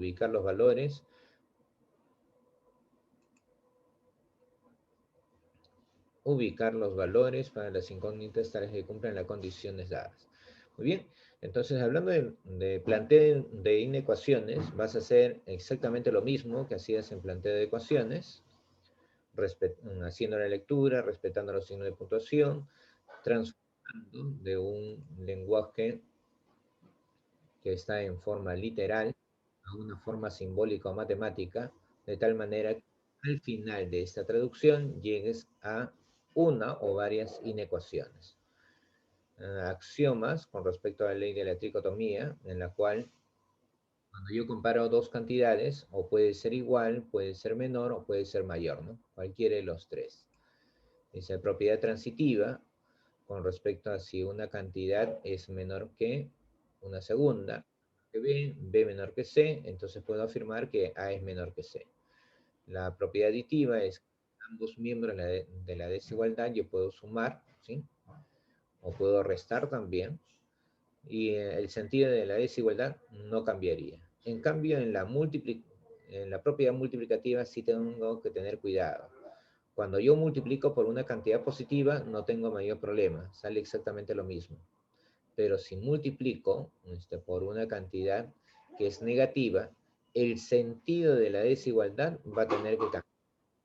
ubicar los valores. Ubicar los valores para las incógnitas tales que cumplen las condiciones dadas. Muy bien, entonces hablando de planteo de inecuaciones, vas a hacer exactamente lo mismo que hacías en planteo de ecuaciones, haciendo la lectura, respetando los signos de puntuación, transformando de un lenguaje que está en forma literal a una forma simbólica o matemática, de tal manera que al final de esta traducción llegues a una o varias inecuaciones. Axiomas con respecto a la ley de la tricotomía, en la cual cuando yo comparo dos cantidades, o puede ser igual, puede ser menor o puede ser mayor, ¿no? Cualquiera de los tres. Dice propiedad transitiva con respecto a si una cantidad es menor que una segunda, que B menor que C, entonces puedo afirmar que A es menor que C. La propiedad aditiva es que ambos miembros de la desigualdad yo puedo sumar, ¿sí? O puedo restar también, y el sentido de la desigualdad no cambiaría. En cambio, en la propiedad multiplicativa sí tengo que tener cuidado. Cuando yo multiplico por una cantidad positiva, no tengo mayor problema, sale exactamente lo mismo. Pero si multiplico por una cantidad que es negativa, el sentido de la desigualdad va a tener que cambiar,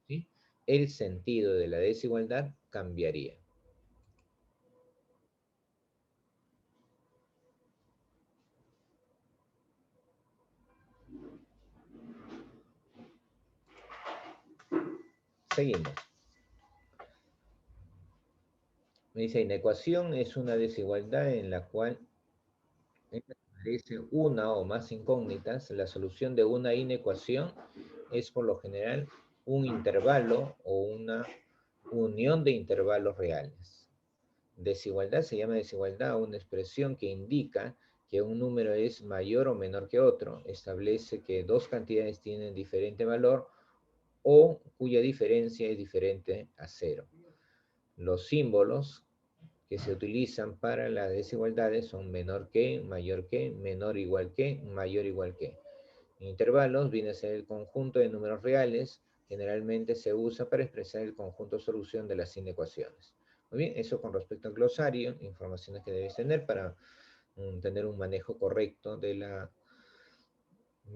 ¿sí? El sentido de la desigualdad cambiaría. Seguimos. Me dice, inecuación es una desigualdad en la cual aparece una o más incógnitas. La solución de una inecuación es por lo general un intervalo o una unión de intervalos reales. Desigualdad se llama desigualdad a una expresión que indica que un número es mayor o menor que otro. Establece que dos cantidades tienen diferente valor o cuya diferencia es diferente a cero. Los símbolos que se utilizan para las desigualdades son menor que, mayor que, menor igual que, mayor igual que. En intervalos viene a ser el conjunto de números reales, generalmente se usa para expresar el conjunto de solución de las inecuaciones. Muy bien, eso con respecto al glosario, informaciones que debes tener para tener un manejo correcto del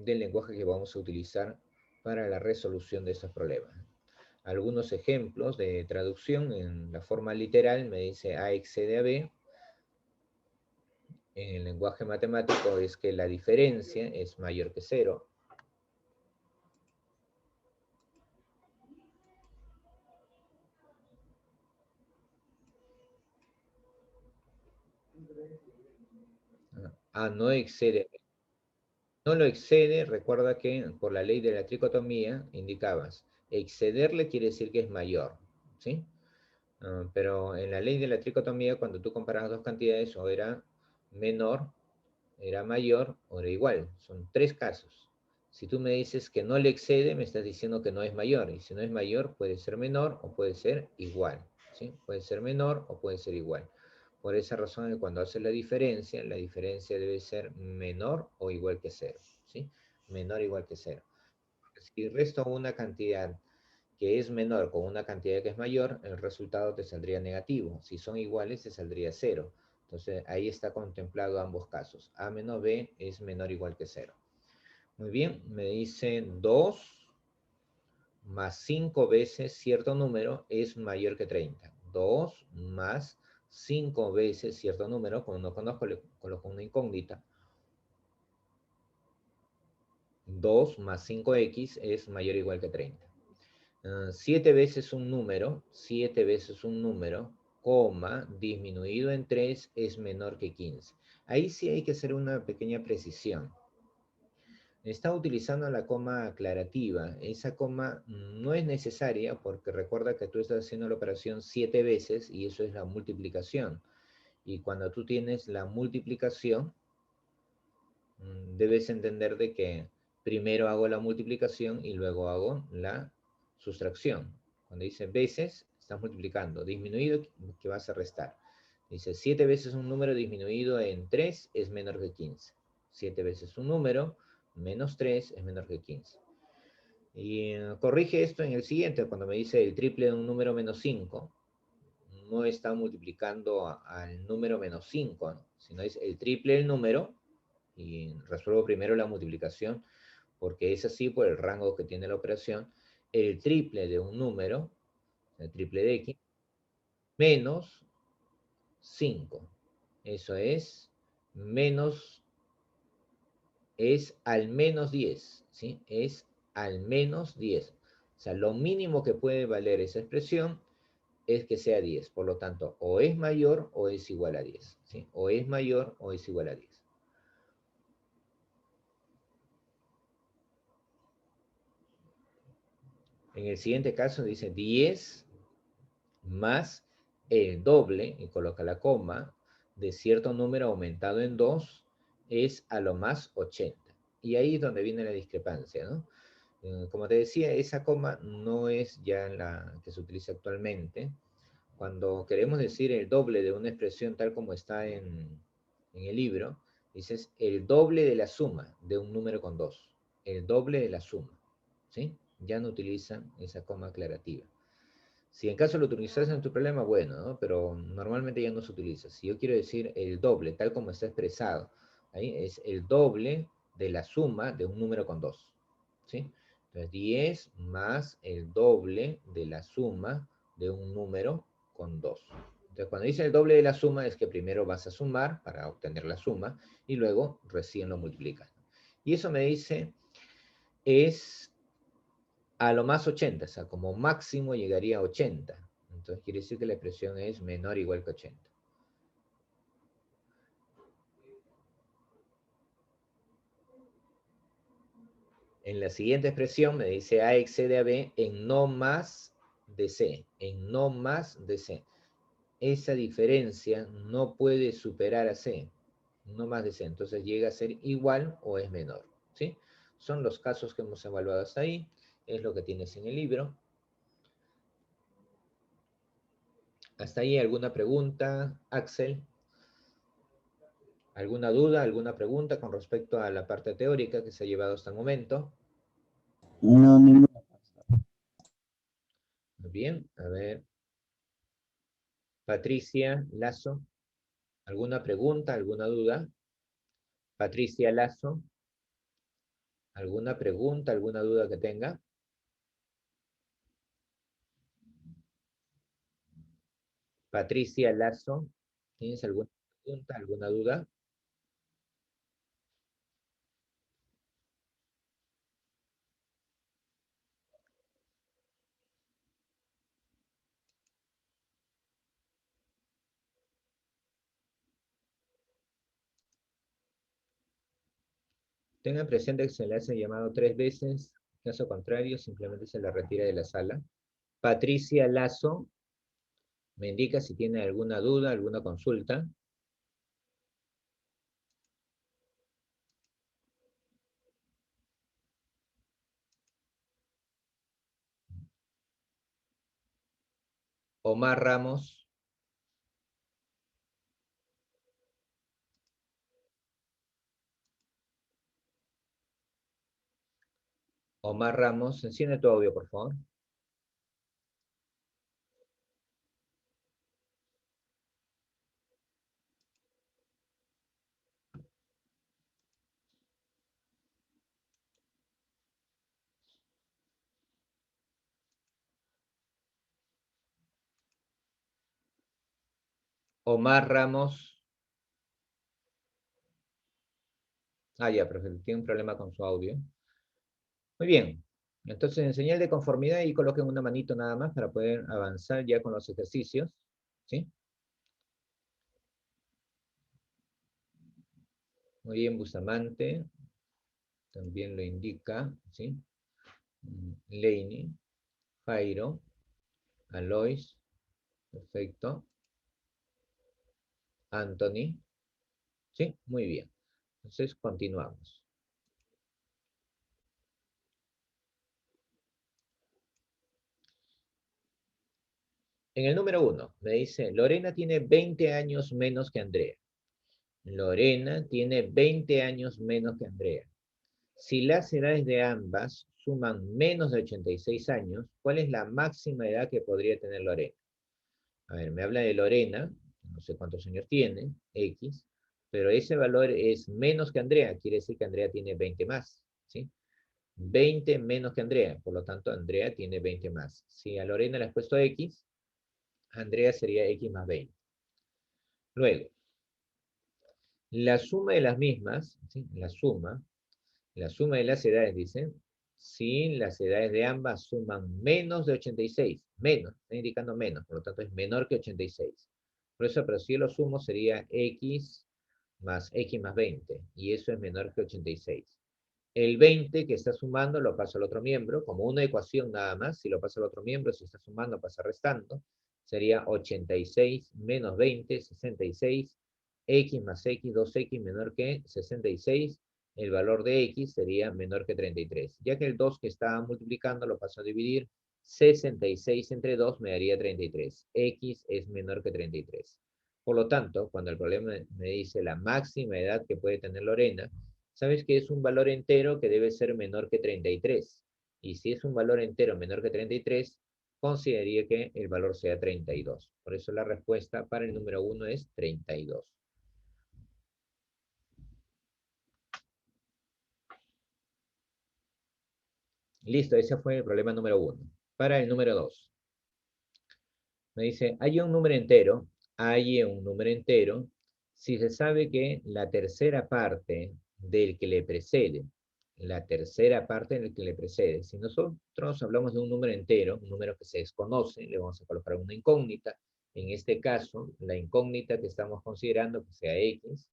lenguaje que vamos a utilizar para la resolución de estos problemas. Algunos ejemplos de traducción en la forma literal me dice A excede a B. En el lenguaje matemático es que la diferencia es mayor que cero. A no excede. No lo excede, recuerda que por la ley de la tricotomía indicabas, excederle quiere decir que es mayor, ¿sí? Pero en la ley de la tricotomía, cuando tú comparas dos cantidades, o era menor, era mayor, o era igual. Son tres casos. Si tú me dices que no le excede, me estás diciendo que no es mayor. Y si no es mayor, puede ser menor o puede ser igual, ¿sí? Puede ser menor o puede ser igual. Por esa razón, cuando haces la diferencia debe ser menor o igual que cero, ¿sí? Menor o igual que cero. Si resto una cantidad que es menor con una cantidad que es mayor, el resultado te saldría negativo. Si son iguales, te saldría cero. Entonces, ahí está contemplado ambos casos. A menos B es menor o igual que cero. Muy bien, me dice 2 más 5 veces cierto número es mayor que 30. 2 más 5 veces cierto número, como no conozco, le coloco una incógnita. 2 más 5x es mayor o igual que 30. 7 veces un número, 7 veces un número, coma, disminuido en 3 es menor que 15. Ahí sí hay que hacer una pequeña precisión. Está utilizando la coma aclarativa. Esa coma no es necesaria porque recuerda que tú estás haciendo la operación 7 veces y eso es la multiplicación. Y cuando tú tienes la multiplicación, debes entender de que primero hago la multiplicación y luego hago la sustracción. Cuando dice veces, estás multiplicando. Disminuido, que vas a restar. Dice 7 veces un número disminuido en 3 es menor que 15. 7 veces un número menos 3 es menor que 15. Y corrige esto en el siguiente, cuando me dice el triple de un número menos 5, no está multiplicando al número menos 5, ¿no? Sino es el triple del número, y resuelvo primero la multiplicación, porque es así por el rango que tiene la operación, el triple de un número, el triple de x, menos 5. Eso es menos, es al menos 10, ¿sí? Es al menos 10. O sea, lo mínimo que puede valer esa expresión es que sea 10. Por lo tanto, o es mayor o es igual a 10, ¿sí? O es mayor o es igual a 10. En el siguiente caso dice 10 más el doble, y coloca la coma, de cierto número aumentado en 2 es a lo más 80. Y ahí es donde viene la discrepancia, ¿no? Como te decía, esa coma no es ya la que se utiliza actualmente. Cuando queremos decir el doble de una expresión tal como está en el libro, dices el doble de la suma de un número con 2. El doble de la suma, ¿sí? Ya no utilizan esa coma aclarativa. Si en caso lo utilizas en tu problema, bueno, ¿no? Pero normalmente ya no se utiliza. Si yo quiero decir el doble, tal como está expresado, ahí es el doble de la suma de un número con 2, ¿sí? Entonces 10 más el doble de la suma de un número con 2. Entonces cuando dice el doble de la suma es que primero vas a sumar para obtener la suma y luego recién lo multiplicas. Y eso me dice es a lo más 80, o sea, como máximo llegaría a 80. Entonces quiere decir que la expresión es menor o igual que 80. En la siguiente expresión me dice A excede a B en no más de C, en no más de C. Esa diferencia no puede superar a C, no más de C, entonces llega a ser igual o es menor, ¿sí? Son los casos que hemos evaluado hasta ahí, es lo que tienes en el libro. ¿Hasta ahí alguna pregunta, Axel? ¿Alguna duda, alguna pregunta con respecto a la parte teórica que se ha llevado hasta el momento? No, ninguna. Muy bien, a ver. Patricia Lazo, ¿alguna pregunta, alguna duda? Patricia Lazo, ¿alguna pregunta, alguna duda que tenga? Patricia Lazo, ¿tienes alguna pregunta, alguna duda? Tengan presente que se le hace llamado 3 veces, caso contrario, simplemente se la retira de la sala. Patricia Lazo, me indica si tiene alguna duda, alguna consulta. Omar Ramos, Omar Ramos, enciende tu audio, por favor. Omar Ramos. Ah, ya, perfecto. Tiene un problema con su audio. Muy bien. Entonces, en señal de conformidad, y coloquen una manito nada más para poder avanzar ya con los ejercicios. ¿Sí? Muy bien, Bustamante. También lo indica. ¿Sí? Leini. Jairo. Alois. Perfecto. Anthony. ¿Sí? Muy bien. Entonces, continuamos. En el número 1, me dice, Lorena tiene 20 años menos que Andrea. Lorena tiene 20 años menos que Andrea. Si las edades de ambas suman menos de 86 años, ¿cuál es la máxima edad que podría tener Lorena? A ver, me habla de Lorena, no sé cuántos años tiene, X, pero ese valor es menos que Andrea, quiere decir que Andrea tiene 20 más, ¿sí? 20 menos que Andrea, por lo tanto Andrea tiene 20 más. Si a Lorena le has puesto X, Andrea sería X más 20. Luego, la suma de las mismas, ¿sí? La suma de las edades, dice, si las edades de ambas suman menos de 86, menos, está indicando menos, por lo tanto es menor que 86. Por eso, pero si lo sumo sería X más 20, y eso es menor que 86. El 20 que está sumando lo paso al otro miembro, como una ecuación nada más, si lo paso al otro miembro, si está sumando, pasa restando, sería 86 menos 20, 66, x más x, 2x menor que 66, el valor de x sería menor que 33. Ya que el 2 que estaba multiplicando lo paso a dividir, 66 entre 2 me daría 33. X es menor que 33. Por lo tanto, cuando el problema me dice la máxima edad que puede tener Lorena, sabes que es un valor entero que debe ser menor que 33. Y si es un valor entero menor que 33, consideraría que el valor sea 32. Por eso la respuesta para el número 1 es 32. Listo, ese fue el problema número 1. Para el número 2. Me dice, hay un número entero, si se sabe que la tercera parte del que le precede, si nosotros hablamos de un número entero, un número que se desconoce, le vamos a colocar una incógnita, en este caso, la incógnita que estamos considerando que sea X,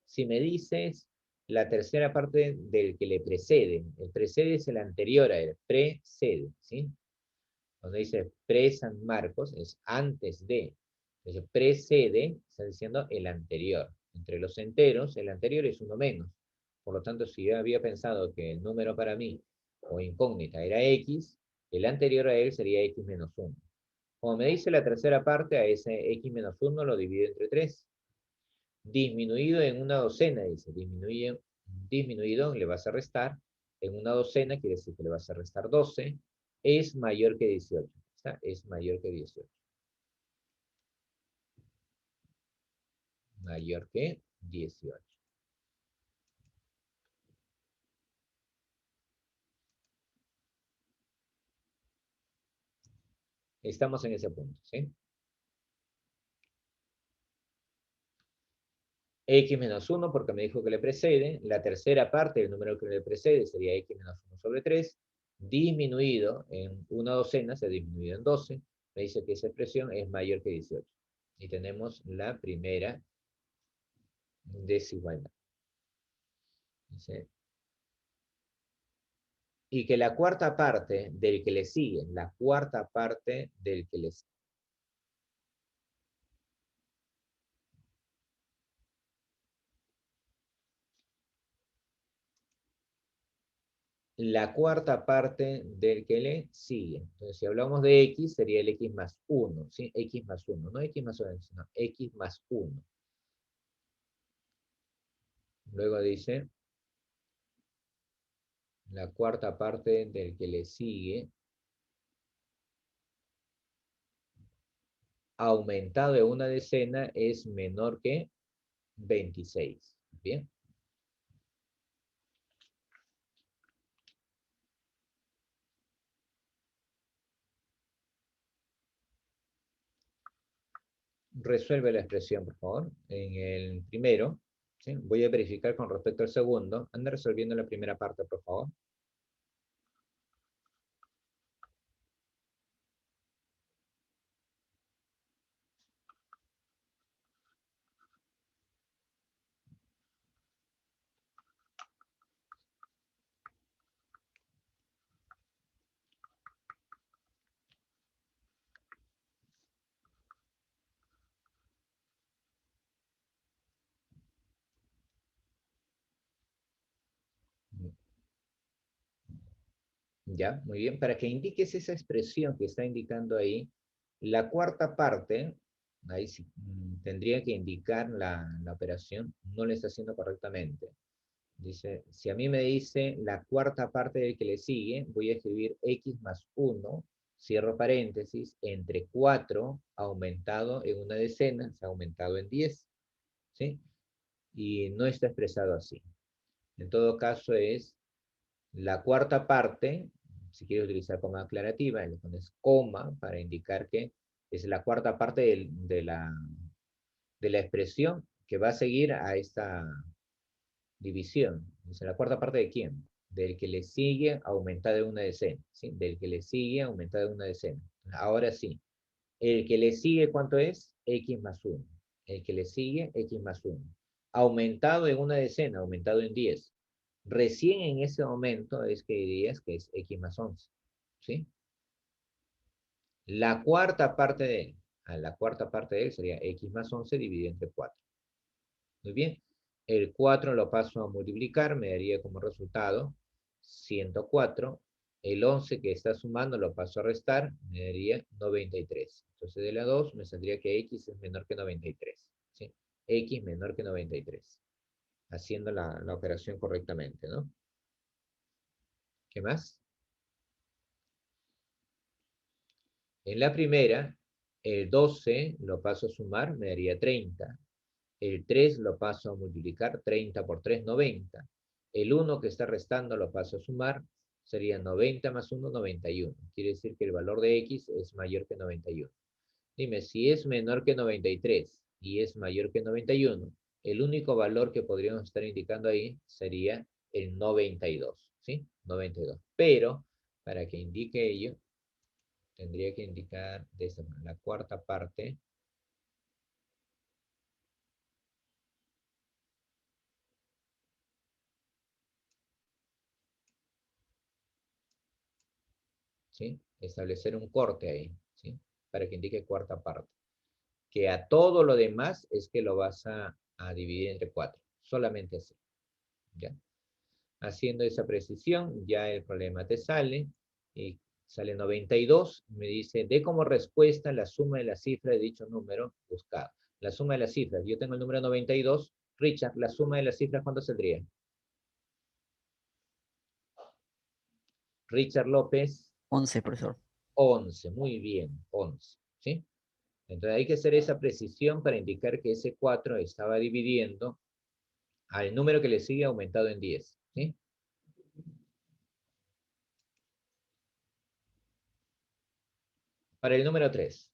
si me dices la tercera parte del que le precede, el precede es el anterior a él, precede, ¿sí? Cuando dice pre-San Marcos, es antes de. Entonces, precede, está diciendo el anterior. Entre los enteros, el anterior es uno menos. Por lo tanto, si yo había pensado que el número para mí, o incógnita, era X, el anterior a él sería X menos 1. Como me dice la tercera parte, a ese X menos 1 lo divido entre 3. Disminuido en una docena, dice. Disminuido, le vas a restar. En una docena quiere decir que le vas a restar 12. Es mayor que 18. ¿Está? Es mayor que 18. Mayor que 18. Estamos en ese punto, ¿sí? X menos 1 porque me dijo que le precede. La tercera parte del número que le precede sería X menos 1 sobre 3. Disminuido en una docena, se ha disminuido en 12. Me dice que esa expresión es mayor que 18. Y tenemos la primera desigualdad. ¿Sí? Y que la cuarta parte del que le sigue, la cuarta parte del que le sigue. La cuarta parte del que le sigue. Entonces, si hablamos de X, sería el X más 1, ¿sí? X más 1, no X más 1, sino X más 1. Luego dice, la cuarta parte del que le sigue, aumentado de una decena, es menor que 26. ¿Bien? Resuelve la expresión, por favor. En el primero, ¿sí? Voy a verificar con respecto al segundo. Anda resolviendo la primera parte, por favor. Ya, muy bien. Para que indiques esa expresión que está indicando ahí, la cuarta parte, ahí sí, tendría que indicar la operación, no lo está haciendo correctamente. Dice, si a mí me dice la cuarta parte del que le sigue, voy a escribir x más 1, cierro paréntesis, entre 4 aumentado en una decena, se ha aumentado en 10, ¿sí? Y no está expresado así. En todo caso es la cuarta parte, si quieres utilizar coma aclarativa, le pones coma para indicar que es la cuarta parte de la expresión que va a seguir a esta división. Dice, ¿la cuarta parte de quién? Del que le sigue aumentada en una decena, ¿sí? Del que le sigue aumentada en una decena. Ahora sí, el que le sigue, ¿cuánto es? X más 1. El que le sigue, X más 1. Aumentado en una decena, aumentado en 10. Recién en ese momento es que dirías que es X más 11. ¿Sí? La cuarta parte de él. La cuarta parte de él sería X más 11 dividido entre 4. Muy bien. El 4 lo paso a multiplicar, me daría como resultado 104. El 11 que está sumando lo paso a restar, me daría 93. Entonces de la 2 me saldría que X es menor que 93. ¿Sí? X menor que 93. Haciendo la operación correctamente, ¿no? ¿Qué más? En la primera, el 12 lo paso a sumar, me daría 30. El 3 lo paso a multiplicar, 30 por 3, 90. El 1 que está restando lo paso a sumar, sería 90 más 1, 91. Quiere decir que el valor de X es mayor que 91. Dime, si es menor que 93 y es mayor que 91, el único valor que podríamos estar indicando ahí sería el 92, ¿sí? 92. Pero, para que indique ello, tendría que indicar de esta manera, la cuarta parte, ¿sí? Establecer un corte ahí, ¿sí? Para que indique cuarta parte. Que a todo lo demás es que lo vas a dividir entre 4. Solamente así, ¿ya? Haciendo esa precisión, ya el problema te sale y sale 92. Me dice, dé como respuesta la suma de las cifras de dicho número buscado. La suma de las cifras, yo tengo el número 92. Richard, la suma de las cifras, ¿cuánto saldría? Richard López, 11, profesor. 11. Muy bien, 11. ¿Sí? Entonces hay que hacer esa precisión para indicar que ese 4 estaba dividiendo al número que le sigue aumentado en 10. ¿Sí? Para el número 3.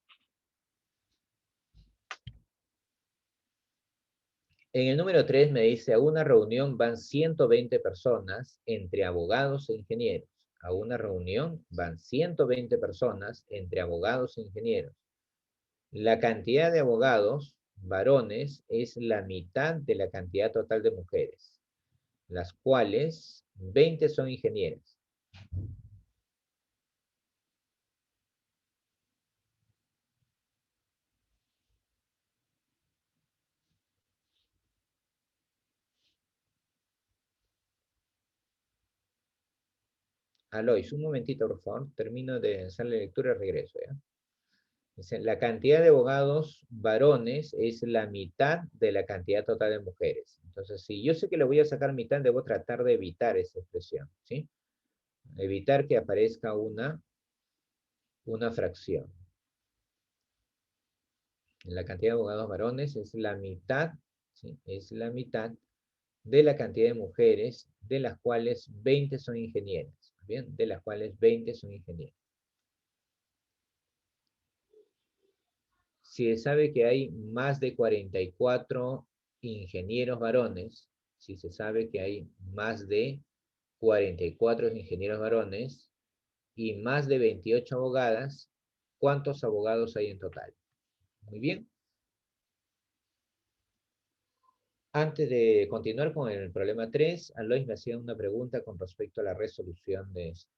En el número 3 me dice, a una reunión van 120 personas entre abogados e ingenieros. A una reunión van 120 personas entre abogados e ingenieros. La cantidad de abogados varones es la mitad de la cantidad total de mujeres, las cuales 20 son ingenieras. Alois, un momentito, por favor. Termino de hacer la lectura y regreso, ¿ya? Dice, la cantidad de abogados varones es la mitad de la cantidad total de mujeres. Entonces, si yo sé que le voy a sacar mitad, debo tratar de evitar esa expresión, ¿sí? Evitar que aparezca una fracción. La cantidad de abogados varones es la mitad, ¿sí? Es la mitad de la cantidad de mujeres, de las cuales 20 son ingenieras, ¿bien? De las cuales 20 son ingenieras. Si se sabe que hay más de 44 ingenieros varones, si se sabe que hay más de 44 ingenieros varones y más de 28 abogadas, ¿cuántos abogados hay en total? Muy bien. Antes de continuar con el problema 3, Alois me hacía una pregunta con respecto a la resolución de esto.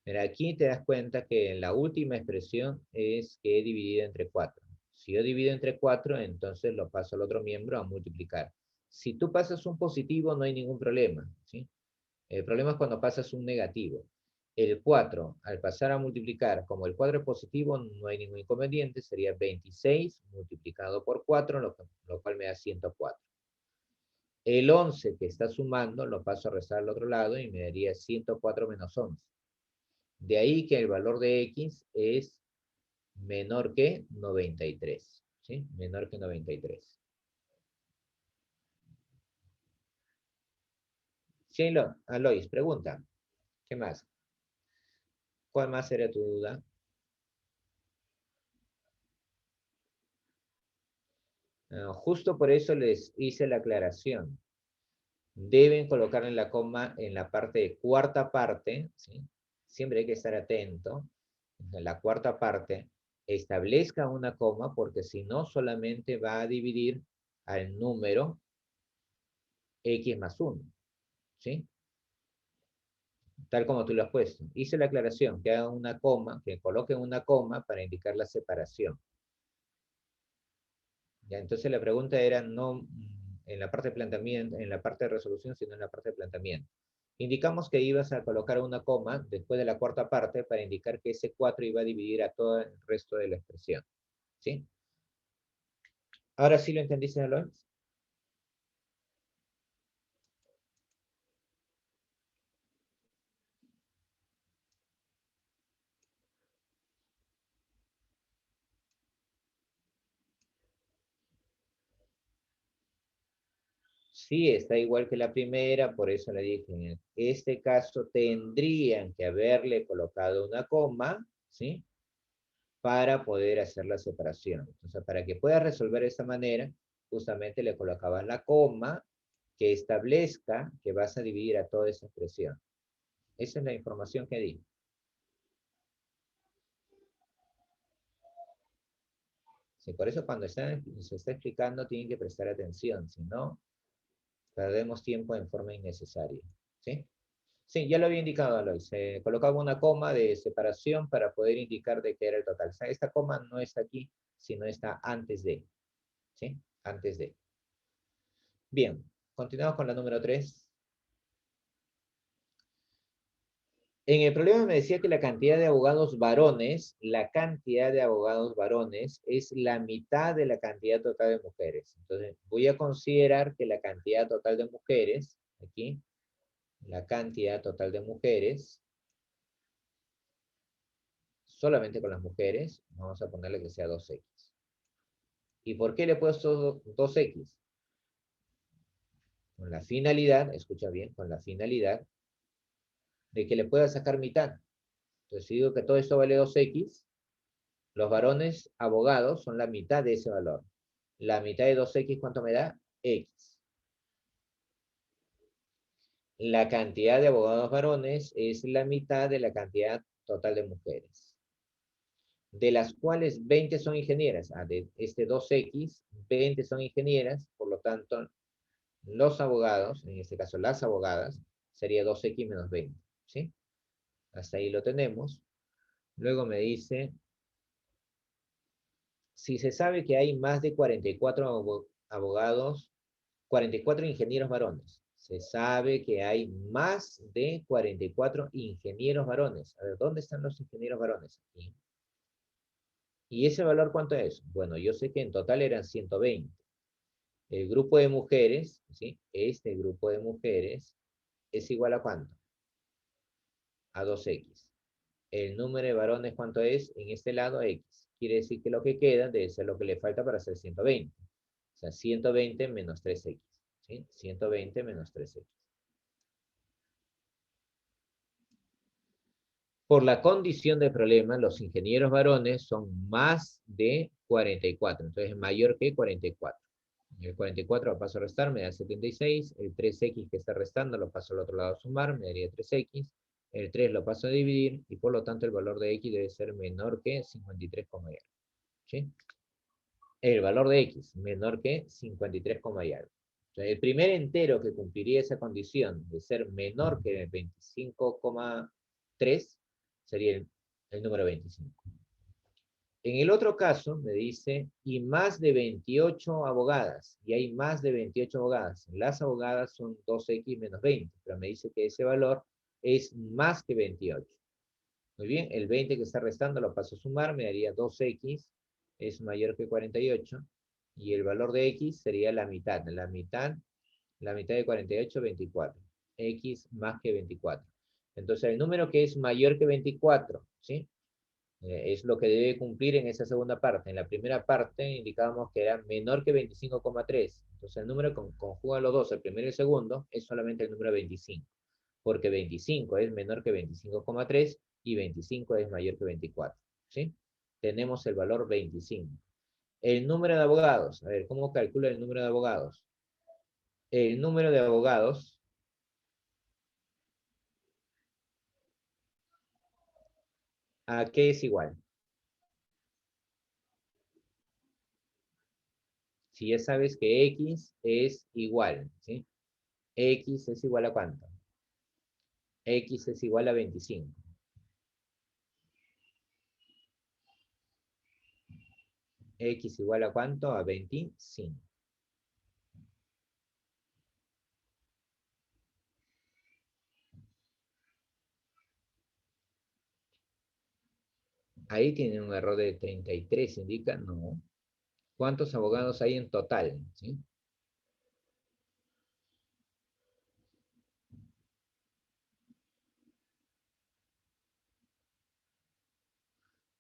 Mira, aquí te das cuenta que la última expresión es que he dividido entre 4. Si yo divido entre 4, entonces lo paso al otro miembro a multiplicar. Si tú pasas un positivo, no hay ningún problema, ¿sí? El problema es cuando pasas un negativo. El 4, al pasar a multiplicar, como el 4 es positivo, no hay ningún inconveniente, sería 26 multiplicado por 4, lo cual me da 104. El 11 que está sumando lo paso a restar al otro lado y me daría 104 menos 11. De ahí que el valor de X es menor que 93. ¿Sí? Menor que 93. Sí, Alois, pregunta. ¿Qué más? ¿Cuál más sería tu duda? Justo por eso les hice la aclaración. Deben colocar en la coma en la parte de cuarta parte, ¿sí? Siempre hay que estar atento. En la cuarta parte, establezca una coma porque si no solamente va a dividir al número X más 1, ¿sí? Tal como tú lo has puesto. Hice la aclaración, que haga una coma, que coloque una coma para indicar la separación. ¿Ya? Entonces la pregunta era no en la parte de planteamiento, en la parte de resolución, sino en la parte de planteamiento. Indicamos que ibas a colocar una coma después de la cuarta parte para indicar que ese 4 iba a dividir a todo el resto de la expresión. ¿Sí? ¿Ahora sí lo entendiste, Alonso? Sí, está igual que la primera, por eso le dije, en este caso tendrían que haberle colocado una coma, ¿sí? Para poder hacer la separación. Entonces, para que puedas resolver de esta manera, justamente le colocabas la coma que establezca que vas a dividir a toda esa expresión. Esa es la información que di. Sí, por eso cuando se está explicando tienen que prestar atención, si no, perdemos tiempo en forma innecesaria. ¿Sí? Sí, ya lo había indicado, Aloy. Se colocaba una coma de separación para poder indicar de qué era el total. O sea, esta coma no está aquí, sino está antes de. ¿Sí? Antes de. Bien, continuamos con la número 3. En el problema me decía que la cantidad de abogados varones, es la mitad de la cantidad total de mujeres. Entonces, voy a considerar que la cantidad total de mujeres, aquí, la cantidad total de mujeres, solamente con las mujeres, vamos a ponerle que sea 2X. ¿Y por qué le he puesto 2X? Con la finalidad, escucha bien, con la finalidad de que le pueda sacar mitad. Entonces, si digo que todo esto vale 2X, los varones abogados son la mitad de ese valor. La mitad de 2X, ¿cuánto me da? X. La cantidad de abogados varones es la mitad de la cantidad total de mujeres. De las cuales 20 son ingenieras. De este 2X, 20 son ingenieras, por lo tanto, los abogados, en este caso las abogadas, sería 2X menos 20. ¿Sí? Hasta ahí lo tenemos. Luego me dice, si se sabe que hay más de 44 abogados, 44 ingenieros varones. Se sabe que hay más de 44 ingenieros varones. A ver, ¿dónde están los ingenieros varones? Aquí. ¿Y ese valor cuánto es? Bueno, yo sé que en total eran 120. El grupo de mujeres, ¿sí? Este grupo de mujeres es igual a ¿cuánto? A 2X. El número de varones, ¿cuánto es? En este lado, X. Quiere decir que lo que queda debe ser lo que le falta para hacer 120. O sea, 120 menos 3X. ¿Sí? 120 menos 3X. Por la condición de problema, los ingenieros varones son más de 44. Entonces, mayor que 44. El 44 lo paso a restar, me da 76. El 3X que está restando lo paso al otro lado a sumar, me daría 3X. El 3 lo paso a dividir y por lo tanto el valor de X debe ser menor que 53, ¿sí? El valor de X menor que 53, y algo. Entonces, el primer entero que cumpliría esa condición de ser menor que 25,3 sería el número 25. En el otro caso, me dice, y más de 28 abogadas, y hay más de 28 abogadas. Las abogadas son 2X menos 20, pero me dice que ese valor es más que 28. Muy bien, el 20 que está restando lo paso a sumar, me daría 2X, es mayor que 48, y el valor de X sería la mitad La mitad de 48, 24. X más que 24. Entonces, el número que es mayor que 24, ¿sí? Es lo que debe cumplir en esa segunda parte. En la primera parte indicábamos que era menor que 25,3. Entonces, el número que conjuga los dos, el primero y el segundo, es solamente el número 25. Porque 25 es menor que 25,3 y 25 es mayor que 24. ¿Sí? Tenemos el valor 25. El número de abogados. A ver, ¿cómo calcula el número de abogados? El número de abogados, ¿a qué es igual? Si ya sabes que X es igual, ¿sí? X es igual a ¿cuánto? X es igual a 25. X igual a ¿cuánto? A 25. Ahí tiene un error de 33, indica, no. ¿Cuántos abogados hay en total? ¿Sí?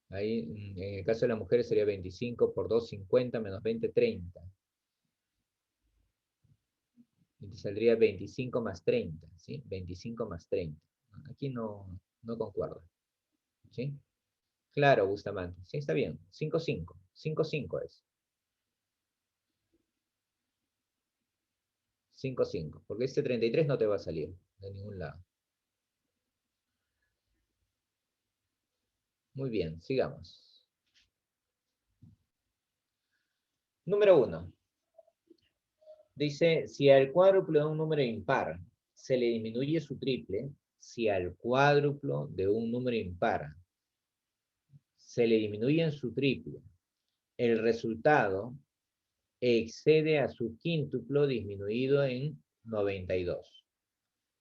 Ahí, en el caso de las mujeres sería 25 por 2, 50, menos 20, 30. Y te saldría 25 más 30, ¿sí? 25 más 30. Aquí no concuerdo, ¿sí? Claro, Bustamante. Sí, está bien. 5, 5. 5, 5 es. 5, 5. Porque este 33 no te va a salir de ningún lado. Muy bien, sigamos. Número 1. Dice, si al cuádruplo de un número impar se le disminuye su triple, si al cuádruplo de un número impar se le disminuye en su triple, el resultado excede a su quíntuplo disminuido en 92.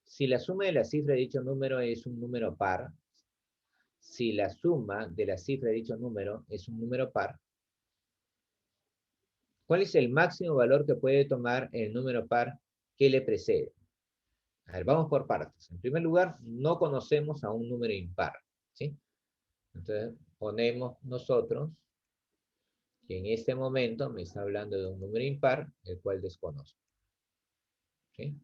Si la suma de la cifra de dicho número es un número par, si la suma de la cifra de dicho número es un número par, ¿cuál es el máximo valor que puede tomar el número par que le precede? A ver, vamos por partes. En primer lugar, no conocemos a un número impar, ¿sí? Entonces, ponemos nosotros que en este momento me está hablando de un número impar, el cual desconozco, ¿sí?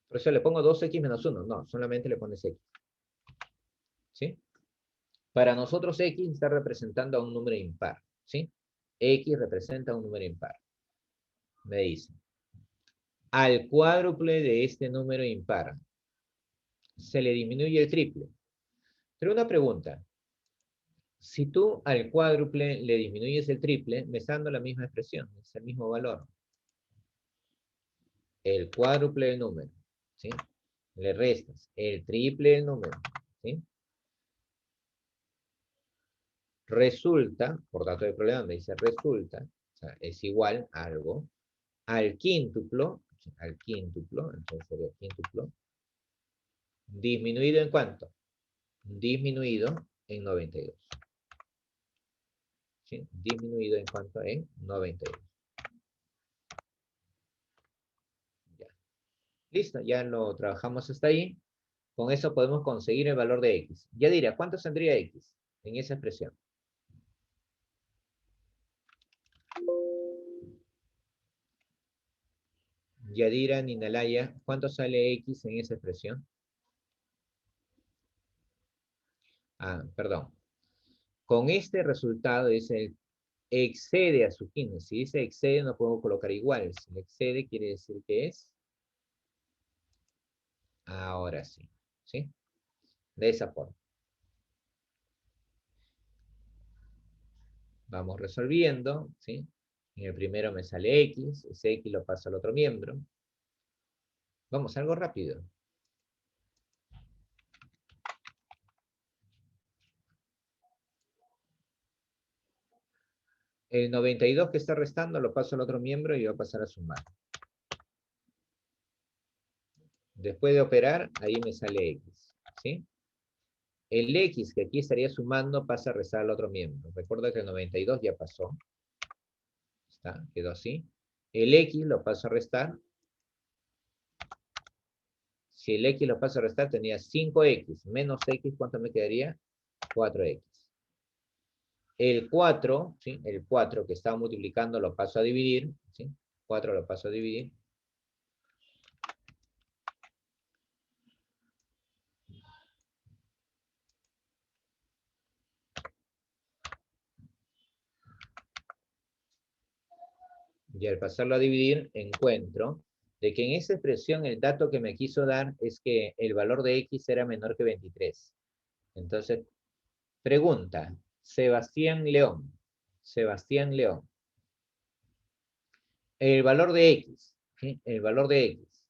Por eso le pongo 2x menos 1. No, solamente le pones x, ¿sí? Para nosotros x está representando a un número impar, ¿sí? X representa un número impar. Me dice, al cuádruple de este número impar se le disminuye el triple. Pero una pregunta, si tú al cuádruple le disminuyes el triple, me está dando la misma expresión, es el mismo valor. El cuádruple del número, ¿sí? Le restas el triple del número, ¿sí? Resulta, por dato de problema me dice resulta, o sea, es igual a algo, al quíntuplo, entonces sería quíntuplo, disminuido en ¿cuánto? Disminuido en 92. ¿Sí? Disminuido en cuanto en 92. Ya. Listo, ya lo trabajamos hasta ahí. Con eso podemos conseguir el valor de x. Ya dirá, ¿cuánto saldría x en esa expresión? Yadira, Ninalaya, ¿cuánto sale x en esa expresión? Ah, perdón. Con este resultado dice excede a su quinto. Si dice excede no puedo colocar igual. Si excede quiere decir que es. Ahora sí. ¿Sí? De esa forma. Vamos resolviendo, ¿sí? En el primero me sale x, ese x lo paso al otro miembro. Vamos, algo rápido. El 92 que está restando lo paso al otro miembro y va a pasar a sumar. Después de operar, ahí me sale x, ¿sí? El X que aquí estaría sumando pasa a restar al otro miembro. Recuerda que el 92 ya pasó. Está, quedó así. El X lo paso a restar. Si el X lo paso a restar, tenía 5X menos X, ¿cuánto me quedaría? 4X. El 4, ¿sí? El 4 que estaba multiplicando lo paso a dividir, ¿sí? 4 lo paso a dividir. Y al pasarlo a dividir, encuentro de que en esa expresión el dato que me quiso dar es que el valor de X era menor que 23. Entonces, pregunta, Sebastián León. Sebastián León. El valor de X. ¿Sí? El valor de X.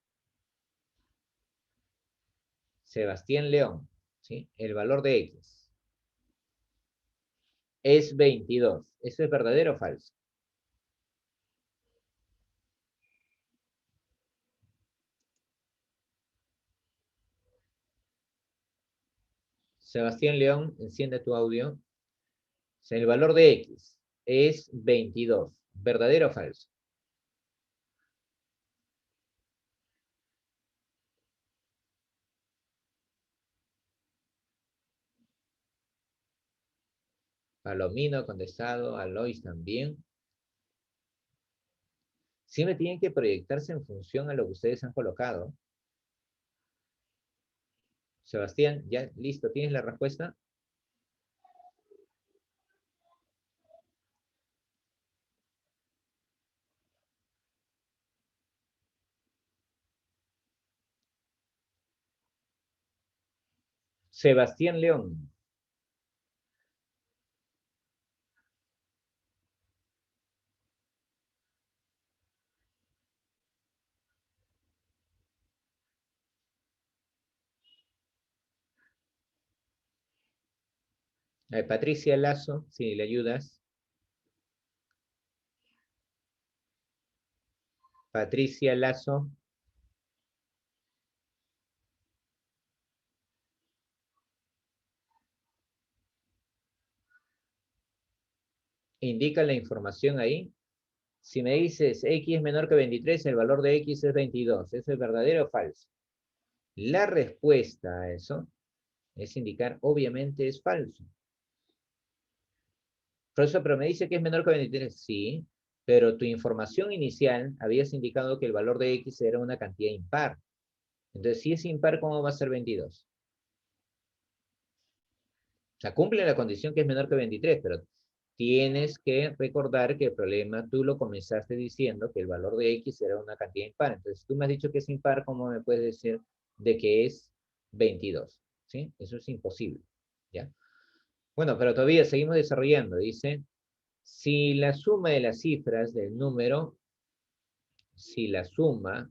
Sebastián León. ¿Sí? El valor de X. Es 22. ¿Eso es verdadero o falso? Sebastián León, enciende tu audio. O sea, el valor de X es 22. ¿Verdadero o falso? Palomino ha contestado, Alois también. Siempre tienen que proyectarse en función a lo que ustedes han colocado. Sebastián, ya listo, ¿tienes la respuesta? Sebastián León. Patricia Lazo, si le ayudas. Patricia Lazo. Indica la información ahí. Si me dices X es menor que 23, el valor de X es 22. ¿Eso es verdadero o falso? La respuesta a eso es indicar, obviamente es falso. Profesor, pero me dice que es menor que 23. Sí, pero tu información inicial habías indicado que el valor de X era una cantidad impar. Entonces, si es impar, ¿cómo va a ser 22? O sea, cumple la condición que es menor que 23, pero tienes que recordar que el problema tú lo comenzaste diciendo que el valor de X era una cantidad impar. Entonces, tú me has dicho que es impar, ¿cómo me puedes decir de que es 22? ¿Sí? Eso es imposible. ¿Ya? Bueno, pero todavía seguimos desarrollando. Dice, si la suma de las cifras del número, si la suma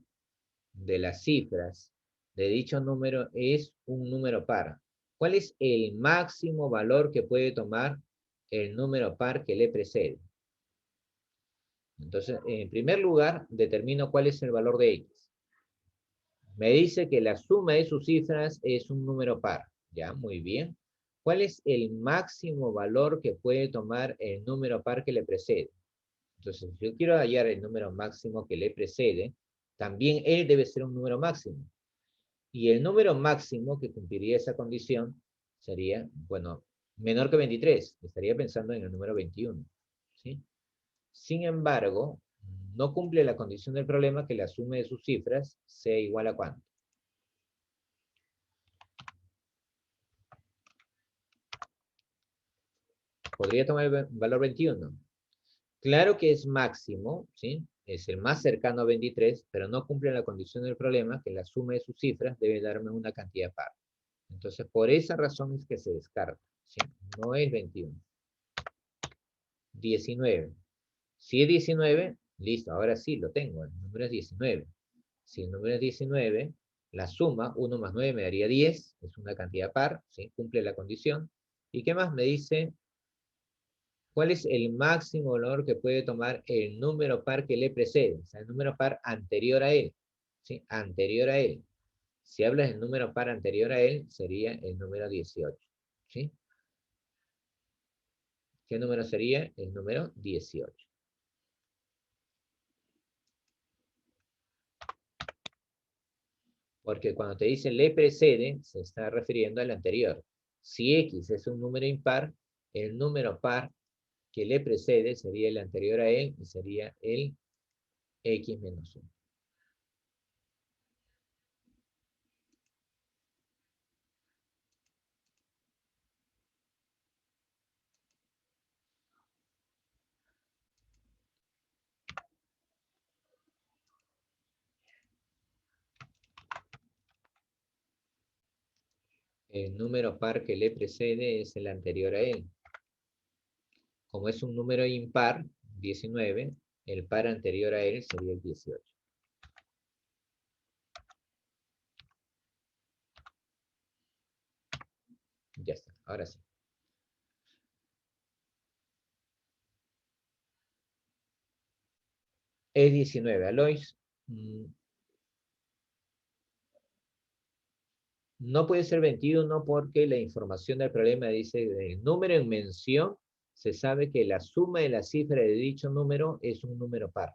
de las cifras de dicho número es un número par, ¿cuál es el máximo valor que puede tomar el número par que le precede? Entonces, en primer lugar, determino cuál es el valor de X. Me dice que la suma de sus cifras es un número par. Ya, muy bien. ¿Cuál es el máximo valor que puede tomar el número par que le precede? Entonces, si yo quiero hallar el número máximo que le precede, también él debe ser un número máximo. Y el número máximo que cumpliría esa condición sería, bueno, menor que 23. Estaría pensando en el número 21. ¿Sí? Sin embargo, no cumple la condición del problema que la suma de sus cifras sea igual a ¿cuánto? Podría tomar el valor 21. Claro que es máximo, ¿sí? Es el más cercano a 23, pero no cumple la condición del problema que la suma de sus cifras debe darme una cantidad par. Entonces, por esa razón es que se descarta, ¿sí? No es 21. 19. Si es 19, listo, ahora sí lo tengo, el número es 19. Si el número es 19, la suma, 1 más 9 me daría 10, es una cantidad par, ¿sí? Cumple la condición. ¿Y qué más me dice? ¿Cuál es el máximo valor que puede tomar el número par que le precede? O sea, el número par anterior a él, ¿sí? Anterior a él. Si hablas del número par anterior a él, sería el número 18. ¿sí? ¿Qué número sería? El número 18. Porque cuando te dice le precede, se está refiriendo al anterior. Si X es un número impar, el número par que le precede sería el anterior a él y sería el X menos 1. El número par que le precede es el anterior a él. Como es un número impar, 19, el par anterior a él sería el 18. Ya está, ahora sí. Es 19, Alois. No puede ser 21 porque la información del problema dice el número en mención, se sabe que la suma de la cifra de dicho número es un número par.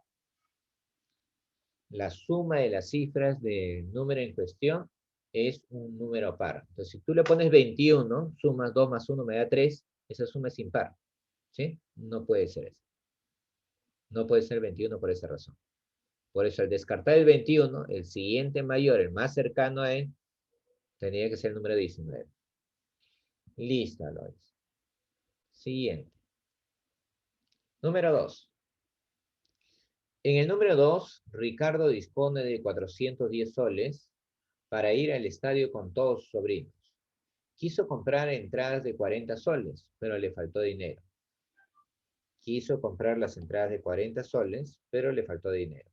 La suma de las cifras del número en cuestión es un número par. Entonces, si tú le pones 21, sumas 2 más 1 me da 3, esa suma es impar. ¿Sí? No puede ser eso. No puede ser 21 por esa razón. Por eso, al descartar el 21, el siguiente mayor, el más cercano a él, tendría que ser el número 19. Listo, Lois. Siguiente. Número 2. En el número 2, Ricardo dispone de 410 soles para ir al estadio con todos sus sobrinos. Quiso comprar entradas de 40 soles, pero le faltó dinero. Quiso comprar las entradas de 40 soles, pero le faltó dinero.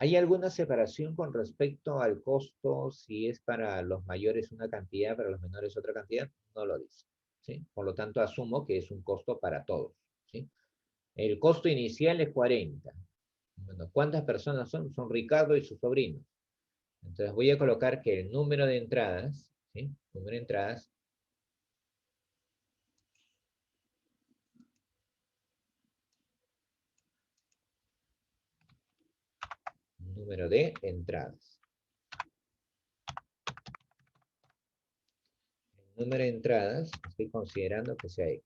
¿Hay alguna separación con respecto al costo si es para los mayores una cantidad, para los menores otra cantidad? No lo dice. ¿Sí? Por lo tanto, asumo que es un costo para todos. ¿Sí? El costo inicial es 40. Bueno, ¿cuántas personas son? Son Ricardo y sus sobrinos. Entonces voy a colocar que el número de entradas, ¿sí? Número de entradas, número de entradas. El número de entradas, estoy considerando que sea X.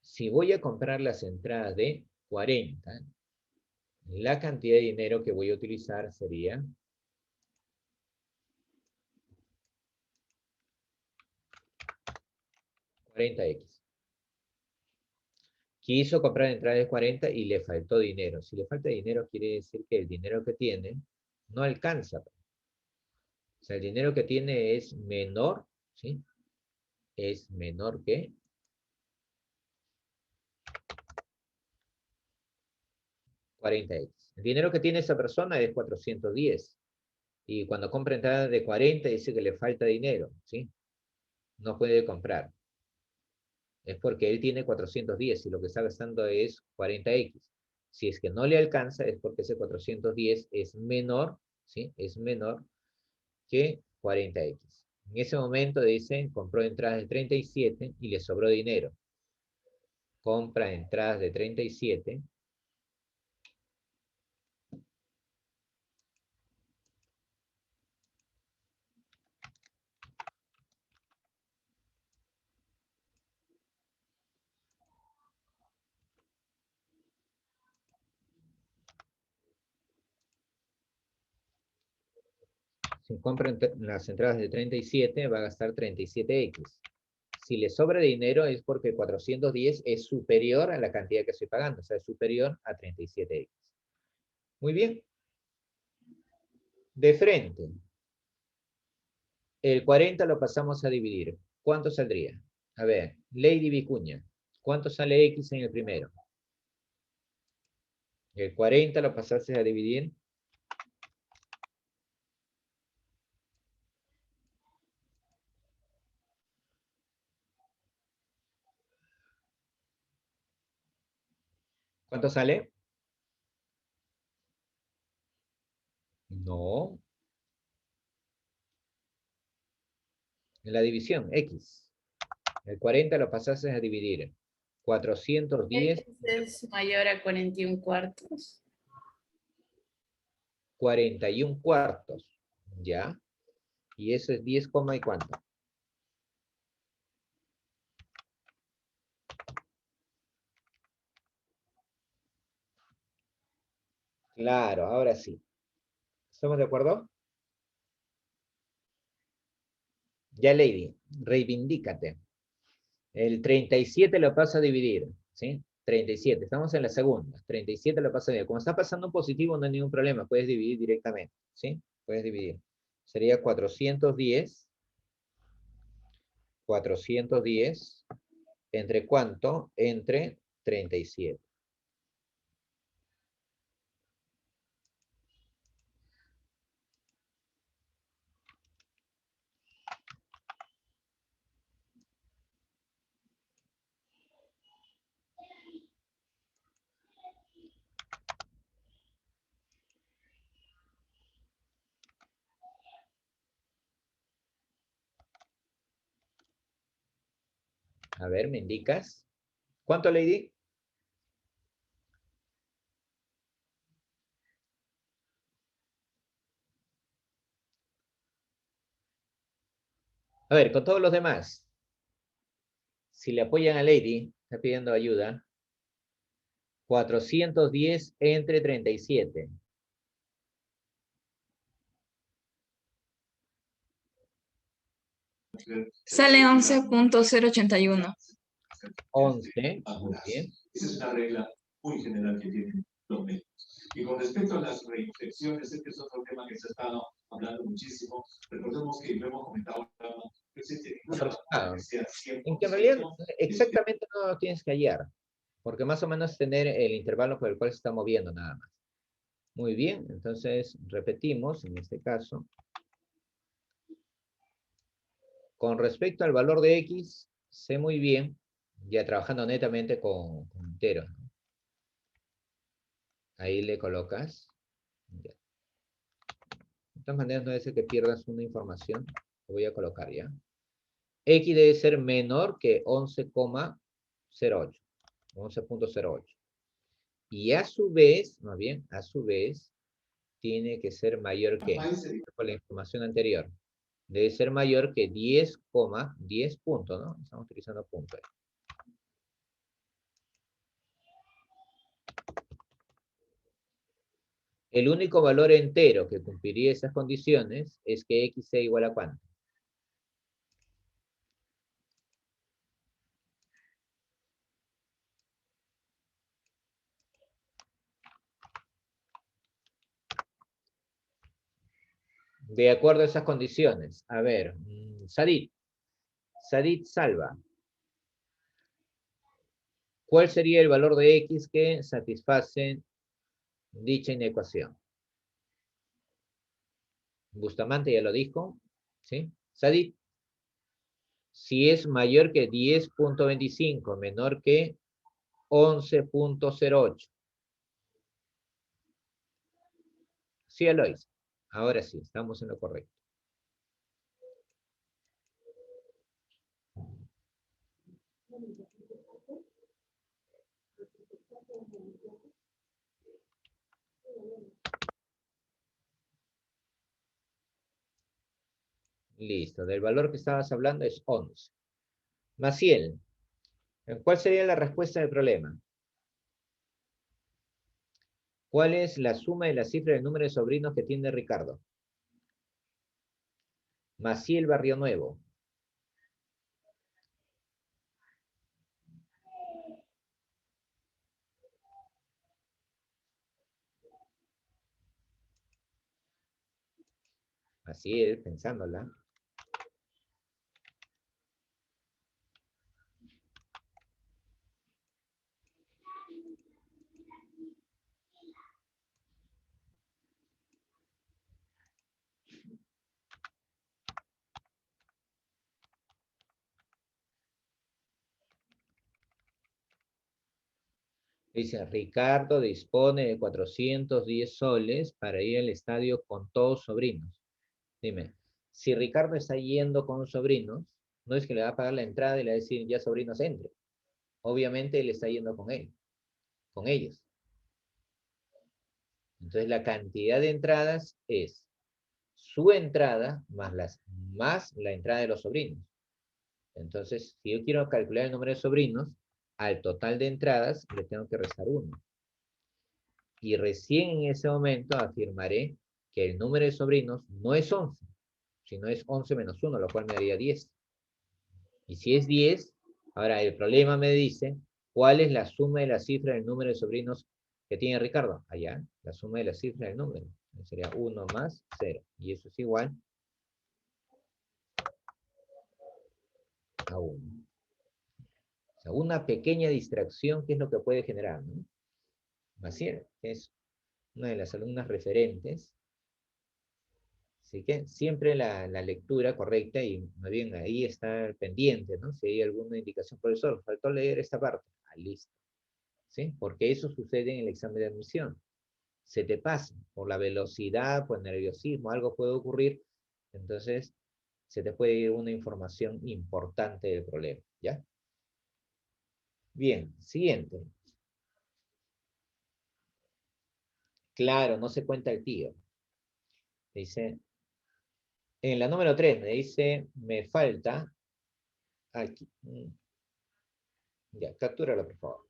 Si voy a comprar las entradas de 40, la cantidad de dinero que voy a utilizar sería 40X. Quiso comprar entradas de 40 y le faltó dinero. Si le falta dinero, quiere decir que el dinero que tiene no alcanza. O sea, el dinero que tiene es menor, ¿sí? Es menor que 40X. El dinero que tiene esa persona es 410. Y cuando compra entradas de 40 dice que le falta dinero, ¿sí? No puede comprar. Es porque él tiene 410 y lo que está gastando es 40X. Si es que no le alcanza es porque ese 410 es menor, ¿sí? Es menor que 40X. En ese momento dicen, compró entradas de 37 y le sobró dinero. Compra entradas de 37. Si compra las entradas de 37, va a gastar 37X. Si le sobra dinero es porque 410 es superior a la cantidad que estoy pagando, o sea, es superior a 37X. Muy bien. De frente, el 40 lo pasamos a dividir. ¿Cuánto saldría? A ver, Lady Vicuña. ¿Cuánto sale X en el primero? El 40 lo pasaste a dividir. ¿Cuánto sale? No. En la división, X. El 40 lo pasaste a dividir. 410, X es mayor a 41 cuartos. 41 cuartos. ¿Ya? Y eso es 10, ¿y cuánto? Claro, ahora sí. ¿Estamos de acuerdo? Ya, Lady, reivindícate. El 37 lo paso a dividir, ¿sí? 37, estamos en la segunda. 37 lo paso a dividir. Como está pasando un positivo, no hay ningún problema. Puedes dividir directamente, ¿sí? Puedes dividir. Sería 410. 410. ¿Entre cuánto? Entre 37. A ver, ¿me indicas? ¿Cuánto, Lady? A ver, con todos los demás. Si le apoyan a Lady, está pidiendo ayuda. 410 entre 37. Sale 11.081. 11, muy bien. Esa es una regla muy general que tienen los médicos. Y con respecto a las reinfecciones, este es otro tema que se ha estado hablando muchísimo. Recordemos que lo hemos comentado, no existe ninguna vacuna que sea 100%. En que en realidad exactamente no lo tienes que hallar, porque más o menos tener el intervalo por el cual se está moviendo nada más. Muy bien, entonces repetimos en este caso. Con respecto al valor de X, sé muy bien, ya trabajando netamente con enteros, ¿no? Ahí le colocas. Ya. De todas maneras, no debe ser que pierdas una información. Lo voy a colocar ya. X debe ser menor que 11,08. 11.08. Y a su vez, más bien, a su vez, tiene que ser mayor que, por la información anterior, debe ser mayor que 10,10 puntos, ¿no? Estamos utilizando puntos. El único valor entero que cumpliría esas condiciones es que X sea igual a ¿cuánto? De acuerdo a esas condiciones. A ver, Sadit. Sadit Salva. ¿Cuál sería el valor de X que satisface dicha inecuación? Bustamante ya lo dijo, ¿sí? Sadit. Si es mayor que 10.25, menor que 11.08. Sí, Eloís. Ahora sí, estamos en lo correcto. Listo, del valor que estabas hablando es 11. Maciel, ¿cuál sería la respuesta del problema? ¿Cuál es la suma de la cifra del número de sobrinos que tiene Ricardo? Maciel Barrio Nuevo. Maciel, pensándola. Dice, Ricardo dispone de 410 soles para ir al estadio con todos sus sobrinos. Dime, si Ricardo está yendo con sobrinos, no es que le va a pagar la entrada y le va a decir, ya sobrinos, entre. Obviamente él está yendo con él, con ellos. Entonces la cantidad de entradas es su entrada más la entrada de los sobrinos. Entonces, si yo quiero calcular el número de sobrinos, al total de entradas le tengo que restar 1. Y recién en ese momento afirmaré que el número de sobrinos no es 11, sino es 11 menos 1, lo cual me daría 10. Y si es 10, ahora el problema me dice, ¿cuál es la suma de la cifra del número de sobrinos que tiene Ricardo? Allá, la suma de la cifra del número. Sería 1 más 0. Y eso es igual a 1. O sea, una pequeña distracción, ¿qué es lo que puede generar? ¿No? Maciel es una de las alumnas referentes. Así que siempre la lectura correcta y más bien ahí está pendiente, ¿no? Si hay alguna indicación, profesor, faltó leer esta parte. Ah, listo. ¿Sí? Porque eso sucede en el examen de admisión. Se te pasa por la velocidad, por el nerviosismo, algo puede ocurrir, entonces se te puede ir una información importante del problema, ¿ya? Bien, siguiente. Claro, no se cuenta el tío. Dice, en la número 3 me dice, me falta, aquí, ya, captúralo por favor.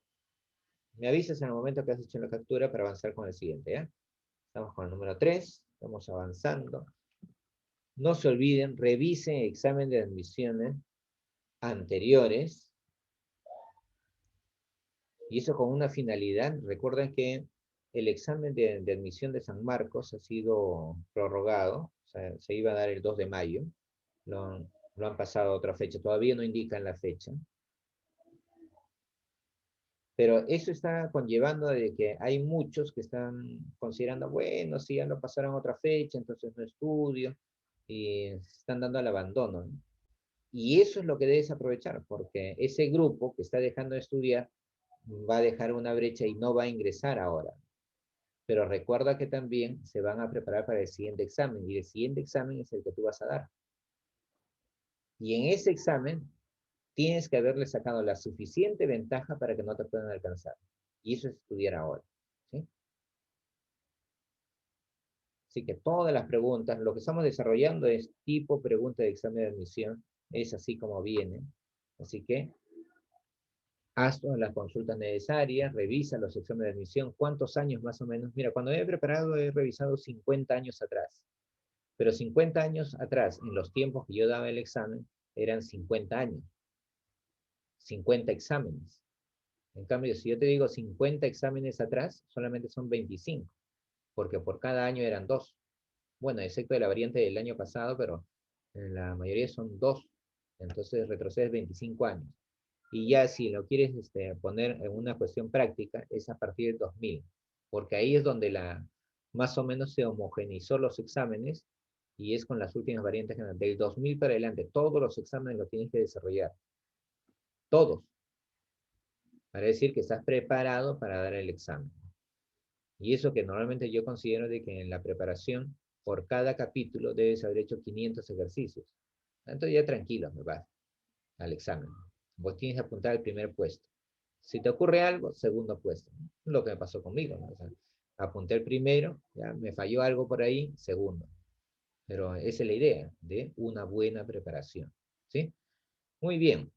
Me avisas en el momento que has hecho la captura para avanzar con el siguiente, ¿ya? Estamos con el número 3, estamos avanzando. No se olviden, revisen el examen de admisiones anteriores. Y eso con una finalidad. Recuerden que el examen de admisión de San Marcos ha sido prorrogado. O sea, se iba a dar el 2 de mayo. Lo han pasado a otra fecha. Todavía no indican la fecha. Pero eso está conllevando de que hay muchos que están considerando, bueno, si ya lo pasaron a otra fecha, entonces no estudio. Y se están dando al abandono, ¿no? Y eso es lo que debes aprovechar, porque ese grupo que está dejando de estudiar va a dejar una brecha y no va a ingresar ahora. Pero recuerda que también se van a preparar para el siguiente examen, y el siguiente examen es el que tú vas a dar. Y en ese examen tienes que haberle sacado la suficiente ventaja para que no te puedan alcanzar. Y eso es estudiar ahora, ¿sí? Así que todas las preguntas, lo que estamos desarrollando es tipo pregunta de examen de admisión, es así como viene. Así que haz todas las consultas necesarias, revisa los exámenes de admisión, ¿cuántos años más o menos? Mira, cuando he preparado he revisado 50 años atrás, pero 50 años atrás, en los tiempos que yo daba el examen, eran 50 años, 50 exámenes. En cambio, si yo te digo 50 exámenes atrás, solamente son 25, porque por cada año eran 2. Bueno, excepto de la variante del año pasado, pero en la mayoría son 2. Entonces retrocedes 25 años. Y ya si lo quieres poner en una cuestión práctica, es a partir del 2000, porque ahí es donde más o menos se homogeneizó los exámenes y es con las últimas variantes del 2000 para adelante. Todos los exámenes los tienes que desarrollar. Todos. Para decir que estás preparado para dar el examen. Y eso que normalmente yo considero de que en la preparación, por cada capítulo debes haber hecho 500 ejercicios. Entonces ya tranquilo, me vas al examen. Vos tienes que apuntar al primer puesto. Si te ocurre algo, segundo puesto. Lo que me pasó conmigo, ¿no? O sea, apunté el primero, ya me falló algo por ahí, segundo. Pero esa es la idea de una buena preparación. ¿Sí? Muy bien.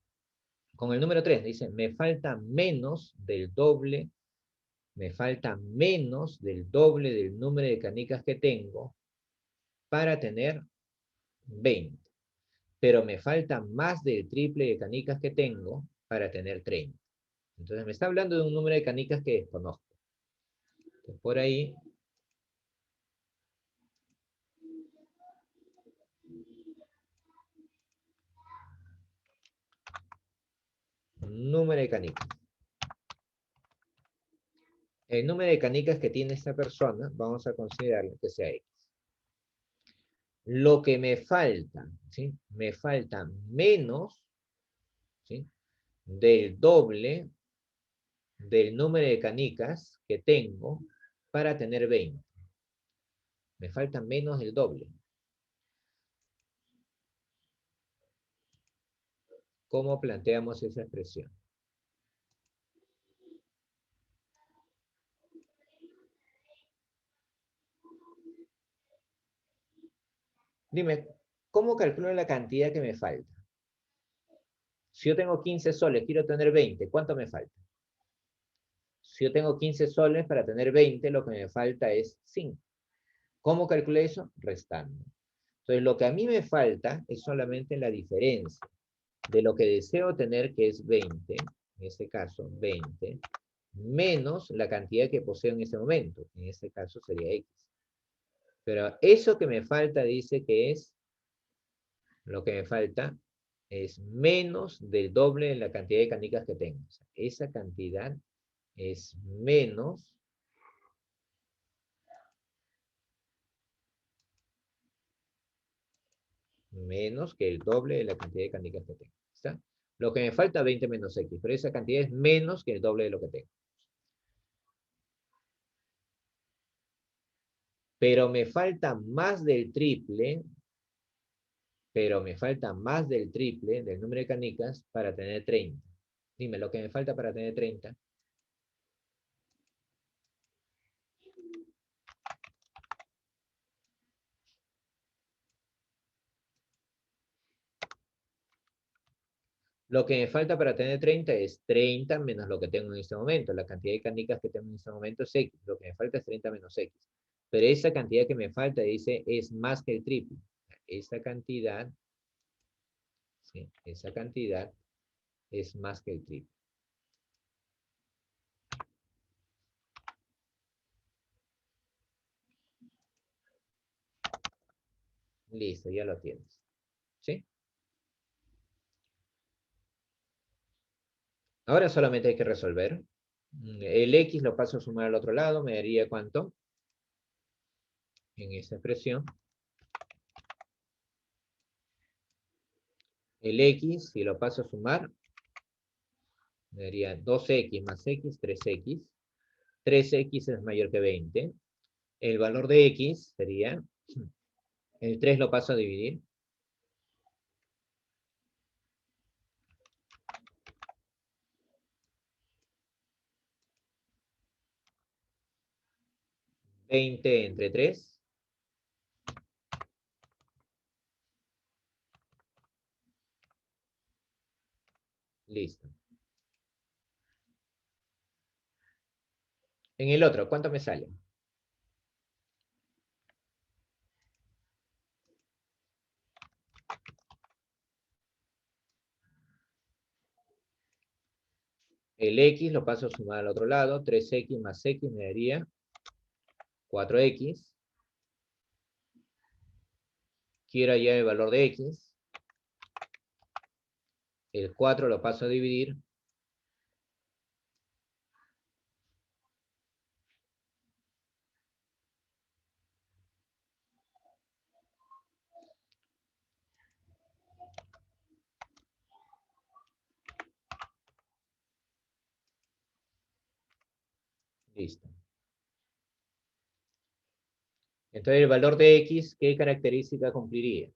Con el número 3 dice, me falta menos del doble del número de canicas que tengo para tener 20. Pero me falta más del triple de canicas que tengo para tener 30. Entonces me está hablando de un número de canicas que desconozco. Entonces, por ahí, número de canicas. El número de canicas que tiene esta persona, vamos a considerarlo que sea X. Lo que me falta, ¿sí? Me falta menos, ¿sí? Del doble del número de canicas que tengo para tener 20. Me falta menos del doble. ¿Cómo planteamos esa expresión? Dime, ¿cómo calculo la cantidad que me falta? Si yo tengo 15 soles, quiero tener 20, ¿cuánto me falta? Si yo tengo 15 soles para tener 20, lo que me falta es 5. ¿Cómo calculé eso? Restando. Entonces, lo que a mí me falta es solamente la diferencia de lo que deseo tener, que es 20, en este caso 20, menos la cantidad que poseo en ese momento, en este caso sería X. Pero eso que me falta dice que es, lo que me falta es menos del doble de la cantidad de canicas que tengo. O sea, esa cantidad es menos que el doble de la cantidad de canicas que tengo. ¿Está? Lo que me falta 20 menos X, pero esa cantidad es menos que el doble de lo que tengo. Pero me falta más del triple, del número de canicas para tener 30. Dime, lo que me falta para tener 30. Lo que me falta para tener 30 es 30 menos lo que tengo en este momento. La cantidad de canicas que tengo en este momento es X. Lo que me falta es 30 menos X. Pero esa cantidad que me falta, dice, es más que el triple. Esa cantidad, ¿sí? Esa cantidad es más que el triple. Listo, ya lo tienes. ¿Sí? Ahora solamente hay que resolver. El X lo paso a sumar al otro lado, me daría ¿cuánto? En esta expresión. El X, si lo paso a sumar, me daría 2X más X, 3X. 3X es mayor que 20. El valor de X sería, el 3 lo paso a dividir. ¿20 entre 3? Listo. En el otro, ¿cuánto me sale? El X lo paso a sumar al otro lado. 3X más X me daría 4X. Quiero hallar el valor de X. El 4 lo paso a dividir. Listo. Entonces el valor de X, ¿qué característica cumpliría?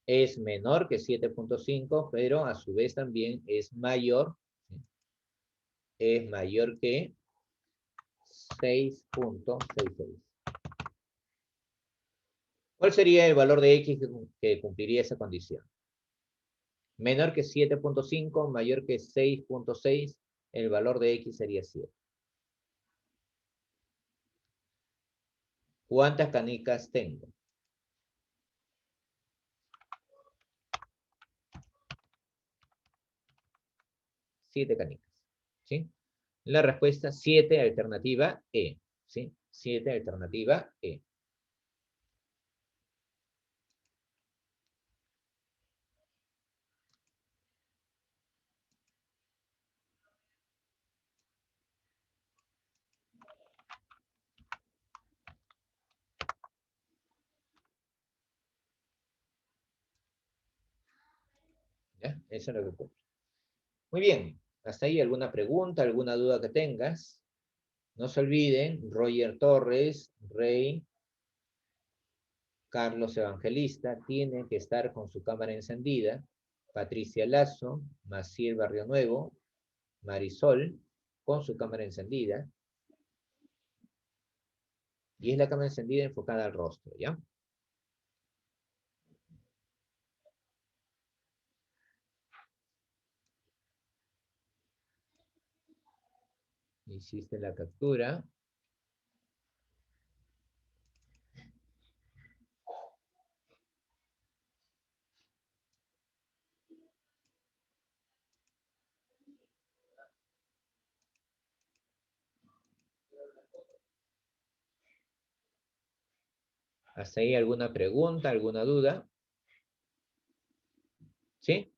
Es menor que 7.5, pero a su vez también es mayor que 6.66. ¿Cuál sería el valor de X que cumpliría esa condición? Menor que 7.5, mayor que 6.6, el valor de X sería 7. ¿Cuántas canicas tengo? 7 canicas. ¿Sí? La respuesta 7, alternativa E. ¿Sí? 7, alternativa E. ¿Ya? Eso es lo que cumple. Muy bien. Hasta ahí alguna pregunta, alguna duda que tengas. No se olviden, Roger Torres, Rey, Carlos Evangelista, tiene que estar con su cámara encendida. Patricia Lazo, Maciel Barrio Nuevo, Marisol, con su cámara encendida. Y es la cámara encendida enfocada al rostro, ¿ya? Hiciste la captura. ¿Hasta ahí alguna pregunta, alguna duda? ¿Sí?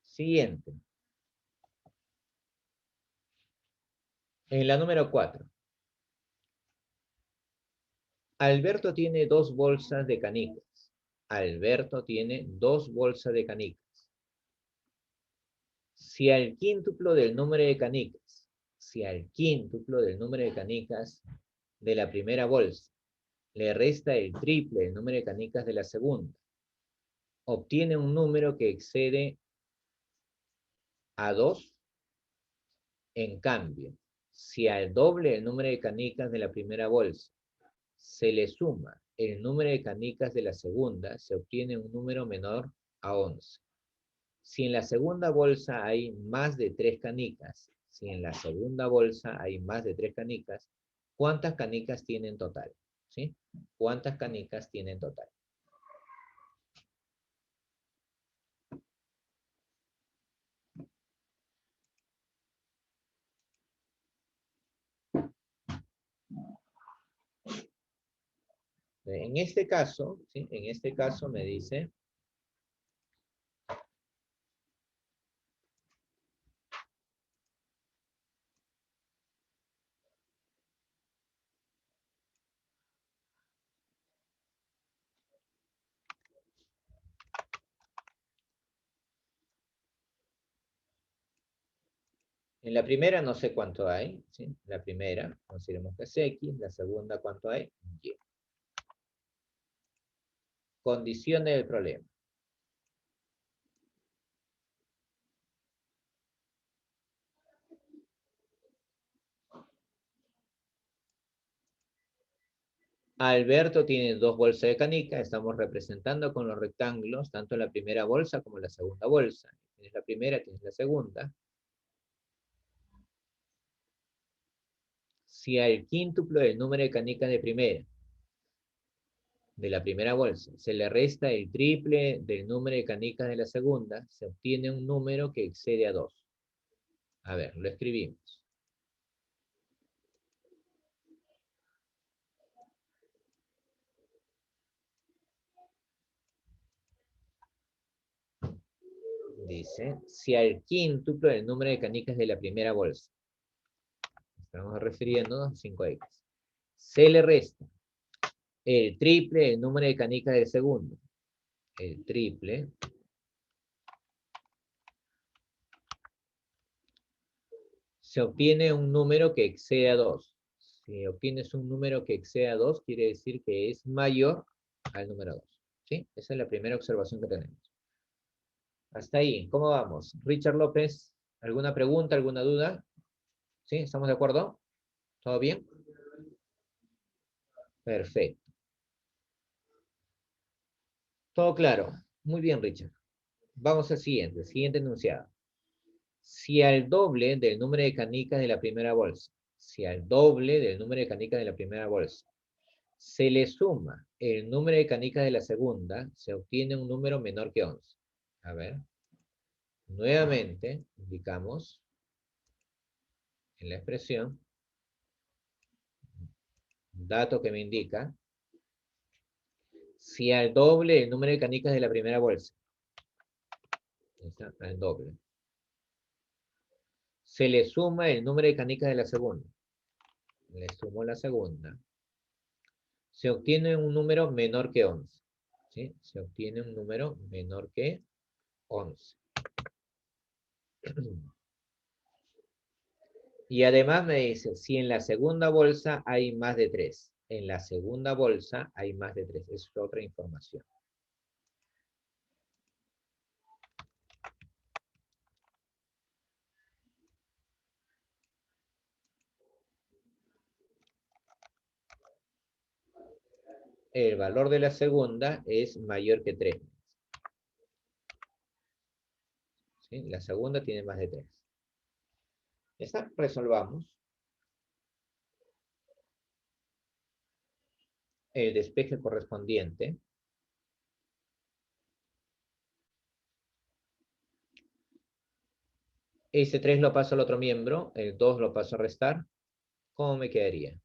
Siguiente. En la número 4. Alberto tiene 2 bolsas de canicas. Alberto tiene 2 bolsas de canicas. Si al quíntuplo del número de canicas, de la primera bolsa le resta el triple del número de canicas de la segunda, obtiene un número que excede a 2. En cambio, si al doble del número de canicas de la primera bolsa se le suma el número de canicas de la segunda, se obtiene un número menor a 11. Si en la segunda bolsa hay más de 3 canicas, ¿cuántas canicas tiene en total? ¿Sí? ¿Cuántas canicas tiene en total? En este caso, ¿sí? En este caso me dice en la primera no sé cuánto hay, ¿sí? La primera, consideremos que es X, la segunda cuánto hay, Y. Condiciones del problema. Alberto tiene 2 bolsas de canica, estamos representando con los rectángulos tanto la primera bolsa como la segunda bolsa. Tienes la primera, tienes la segunda. Si al quíntuplo del número de canicas de la primera bolsa, se le resta el triple del número de canicas de la segunda, se obtiene un número que excede a 2. A ver, lo escribimos. Dice, si al quíntuplo del número de canicas de la primera bolsa, estamos refiriéndonos a 5X, se le resta el triple del número de canicas del segundo, el triple, se obtiene un número que excede a 2. Si obtienes un número que excede a 2, quiere decir que es mayor al número 2. ¿Sí? Esa es la primera observación que tenemos. Hasta ahí, ¿cómo vamos? Richard López, ¿alguna pregunta, alguna duda? ¿Sí? ¿Estamos de acuerdo? ¿Todo bien? Perfecto. Todo claro. Muy bien, Richard. Vamos al siguiente enunciado. Si al doble del número de canicas de la primera bolsa, se le suma el número de canicas de la segunda, se obtiene un número menor que 11. A ver. Nuevamente, indicamos en la expresión, dato que me indica, si al doble el número de canicas de la primera bolsa, al doble, se le suma el número de canicas de la segunda, le sumo la segunda, se obtiene un número menor que 11. ¿sí? Se obtiene un número menor que 11. Y además me dice, si en la segunda bolsa hay más de 3. En la segunda bolsa hay más de 3. Es otra información. El valor de la segunda es mayor que 3. ¿Sí? La segunda tiene más de 3. Ya está, resolvamos. El despeje correspondiente. Ese 3 lo paso al otro miembro, el 2 lo paso a restar. ¿Cómo me quedaría?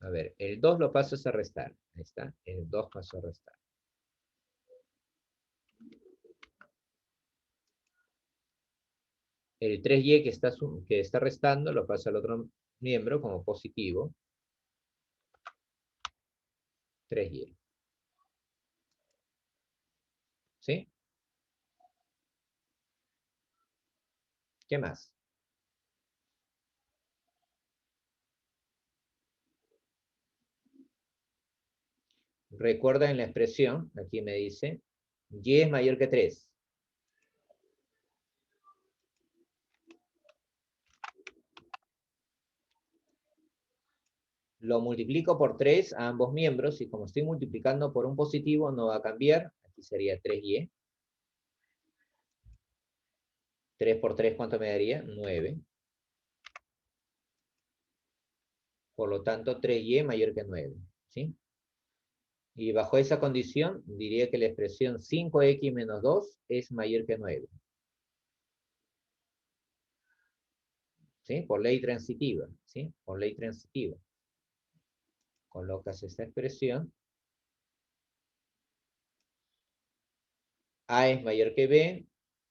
A ver, el 2 lo pasas a restar. Ahí está, el 2 paso a restar. El 3y que está restando lo paso al otro miembro como positivo. 3y. ¿Sí? ¿Qué más? Recuerda en la expresión, aquí me dice, y es mayor que 3. Lo multiplico por 3 a ambos miembros y como estoy multiplicando por un positivo no va a cambiar. Aquí sería 3y. 3 por 3, ¿cuánto me daría? 9. Por lo tanto, 3y mayor que 9. ¿Sí? Y bajo esa condición, diría que la expresión 5x menos 2 es mayor que 9. ¿Sí? Por ley transitiva. ¿Sí? Por ley transitiva. Colocas esta expresión. A es mayor que B,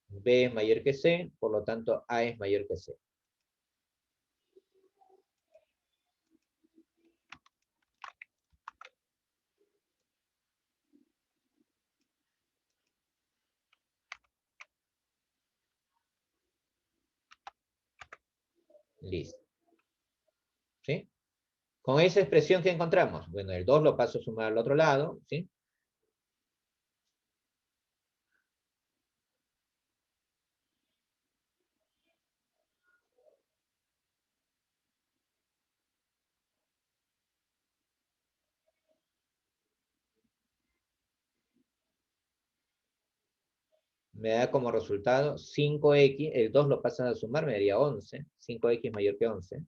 B es mayor que C, por lo tanto A es mayor que C. Listo. ¿Sí? Con esa expresión que encontramos, bueno, el 2 lo paso a sumar al otro lado, ¿sí? Me da como resultado 5x, el 2 lo pasas a sumar, me daría 11. 5x mayor que 11.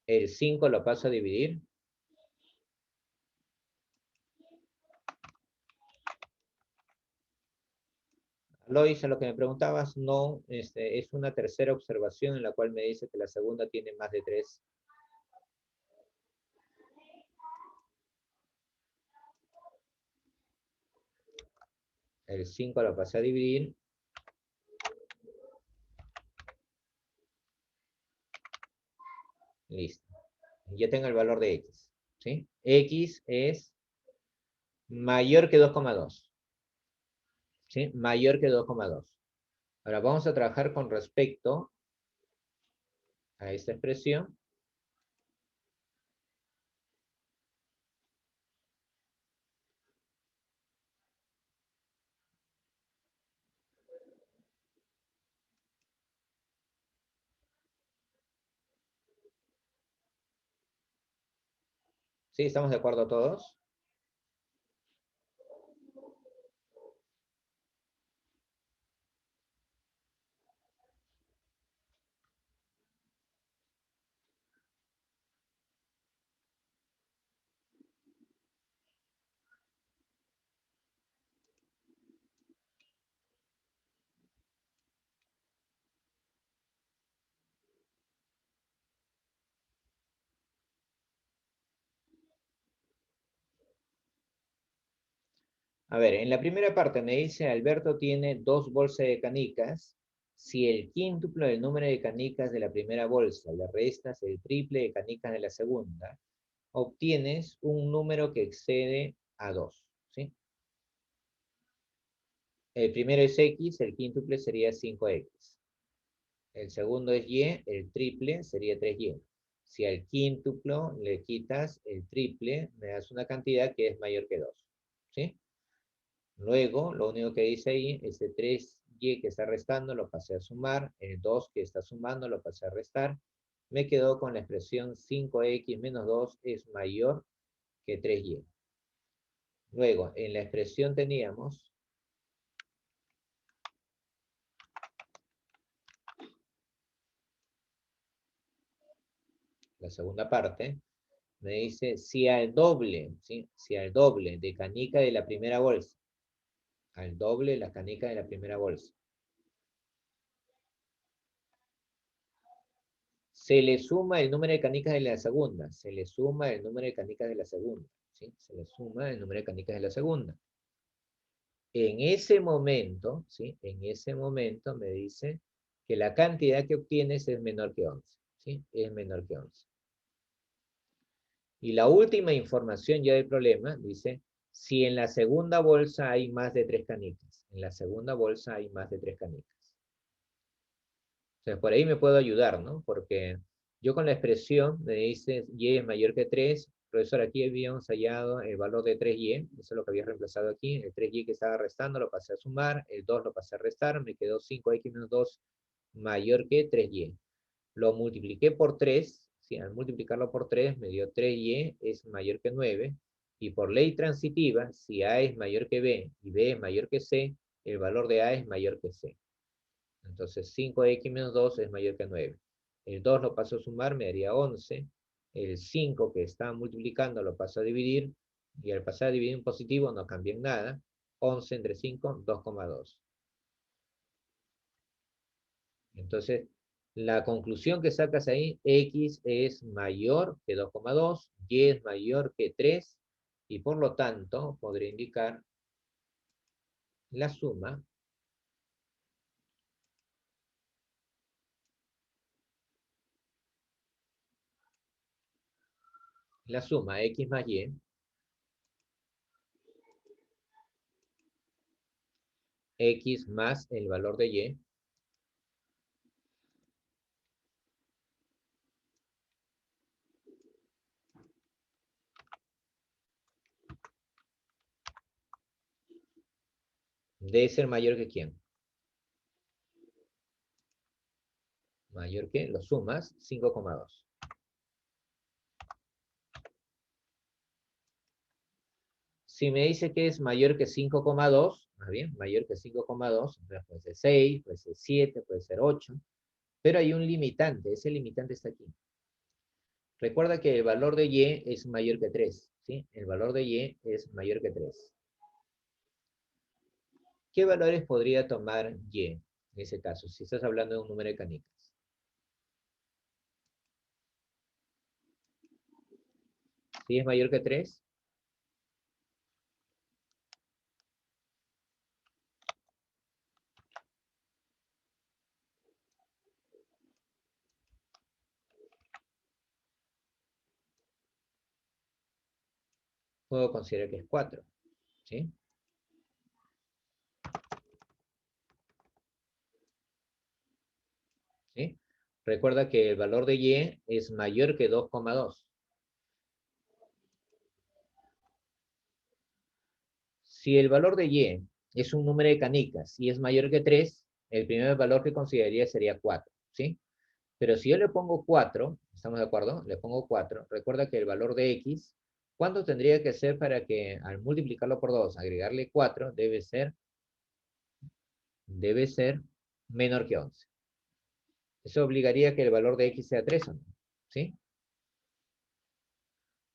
El 5 lo paso a dividir. Lois, a lo que me preguntabas, no, es una tercera observación en la cual me dice que la segunda tiene más de 3. El 5 lo pasé a dividir. Listo. Ya tengo el valor de x. ¿Sí? X es mayor que 2,2. ¿Sí? Mayor que 2,2. Ahora vamos a trabajar con respecto a esta expresión. ¿Sí? ¿Estamos de acuerdo todos? A ver, en la primera parte me dice, Alberto tiene 2 bolsas de canicas. Si el quíntuplo del número de canicas de la primera bolsa le restas el triple de canicas de la segunda, obtienes un número que excede a 2, ¿sí? El primero es X, el quíntuple sería 5X. El segundo es Y, el triple sería 3Y. Si al quíntuplo le quitas el triple, me das una cantidad que es mayor que 2, ¿sí? Luego, lo único que dice ahí, ese 3y que está restando lo pasé a sumar, el 2 que está sumando lo pasé a restar, me quedo con la expresión 5x menos 2 es mayor que 3y. Luego, en la expresión teníamos la segunda parte, me dice si al doble, ¿sí? Si al doble de canica de la primera bolsa, al doble la canica de la primera bolsa, se le suma el número de canicas de la segunda, se le suma el número de canicas de la segunda, ¿sí? Se le suma el número de canicas de la segunda. En ese momento, ¿sí? En ese momento me dice que la cantidad que obtienes es menor que 11, ¿sí? Es menor que 11. Y la última información ya del problema dice, si en la segunda bolsa hay más de 3 canicas, en la segunda bolsa hay más de 3 canicas. Entonces, por ahí me puedo ayudar, ¿no? Porque yo con la expresión me dice y es mayor que 3, profesor, aquí habíamos hallado el valor de 3y, eso es lo que había reemplazado aquí, el 3y que estaba restando lo pasé a sumar, el 2 lo pasé a restar, me quedó 5x menos 2 mayor que 3y. Lo multipliqué por 3, ¿sí? Al multiplicarlo por 3 me dio 3y es mayor que 9, y por ley transitiva, si a es mayor que b y b es mayor que c, el valor de a es mayor que c. Entonces 5x menos 2 es mayor que 9. El 2 lo paso a sumar, me daría 11. El 5 que está multiplicando lo paso a dividir. Y al pasar a dividir en positivo no cambia en nada. 11 entre 5, 2,2. Entonces, la conclusión que sacas ahí, X es mayor que 2,2, Y es mayor que 3, y por lo tanto, podría indicar la suma X más Y, X más el valor de Y, debe ser mayor que ¿quién? Mayor que, lo sumas, 5,2. Si me dice que es mayor que 5,2, más bien, mayor que 5,2, entonces puede ser 6, puede ser 7, puede ser 8, pero hay un limitante, ese limitante está aquí. Recuerda que el valor de Y es mayor que 3, ¿sí? El valor de Y es mayor que 3. ¿Qué valores podría tomar Y en ese caso, si estás hablando de un número de canicas? Si es mayor que 3, puedo considerar que es 4, ¿sí? ¿Sí? Recuerda que el valor de Y es mayor que 2,2. Si el valor de Y es un número de canicas y es mayor que 3, el primer valor que consideraría sería 4, ¿sí? Pero si yo le pongo 4, ¿estamos de acuerdo? Le pongo 4, recuerda que el valor de X, ¿cuánto tendría que ser para que al multiplicarlo por 2, agregarle 4, debe ser menor que 11? Eso obligaría que el valor de X sea 3, ¿o no? ¿Sí?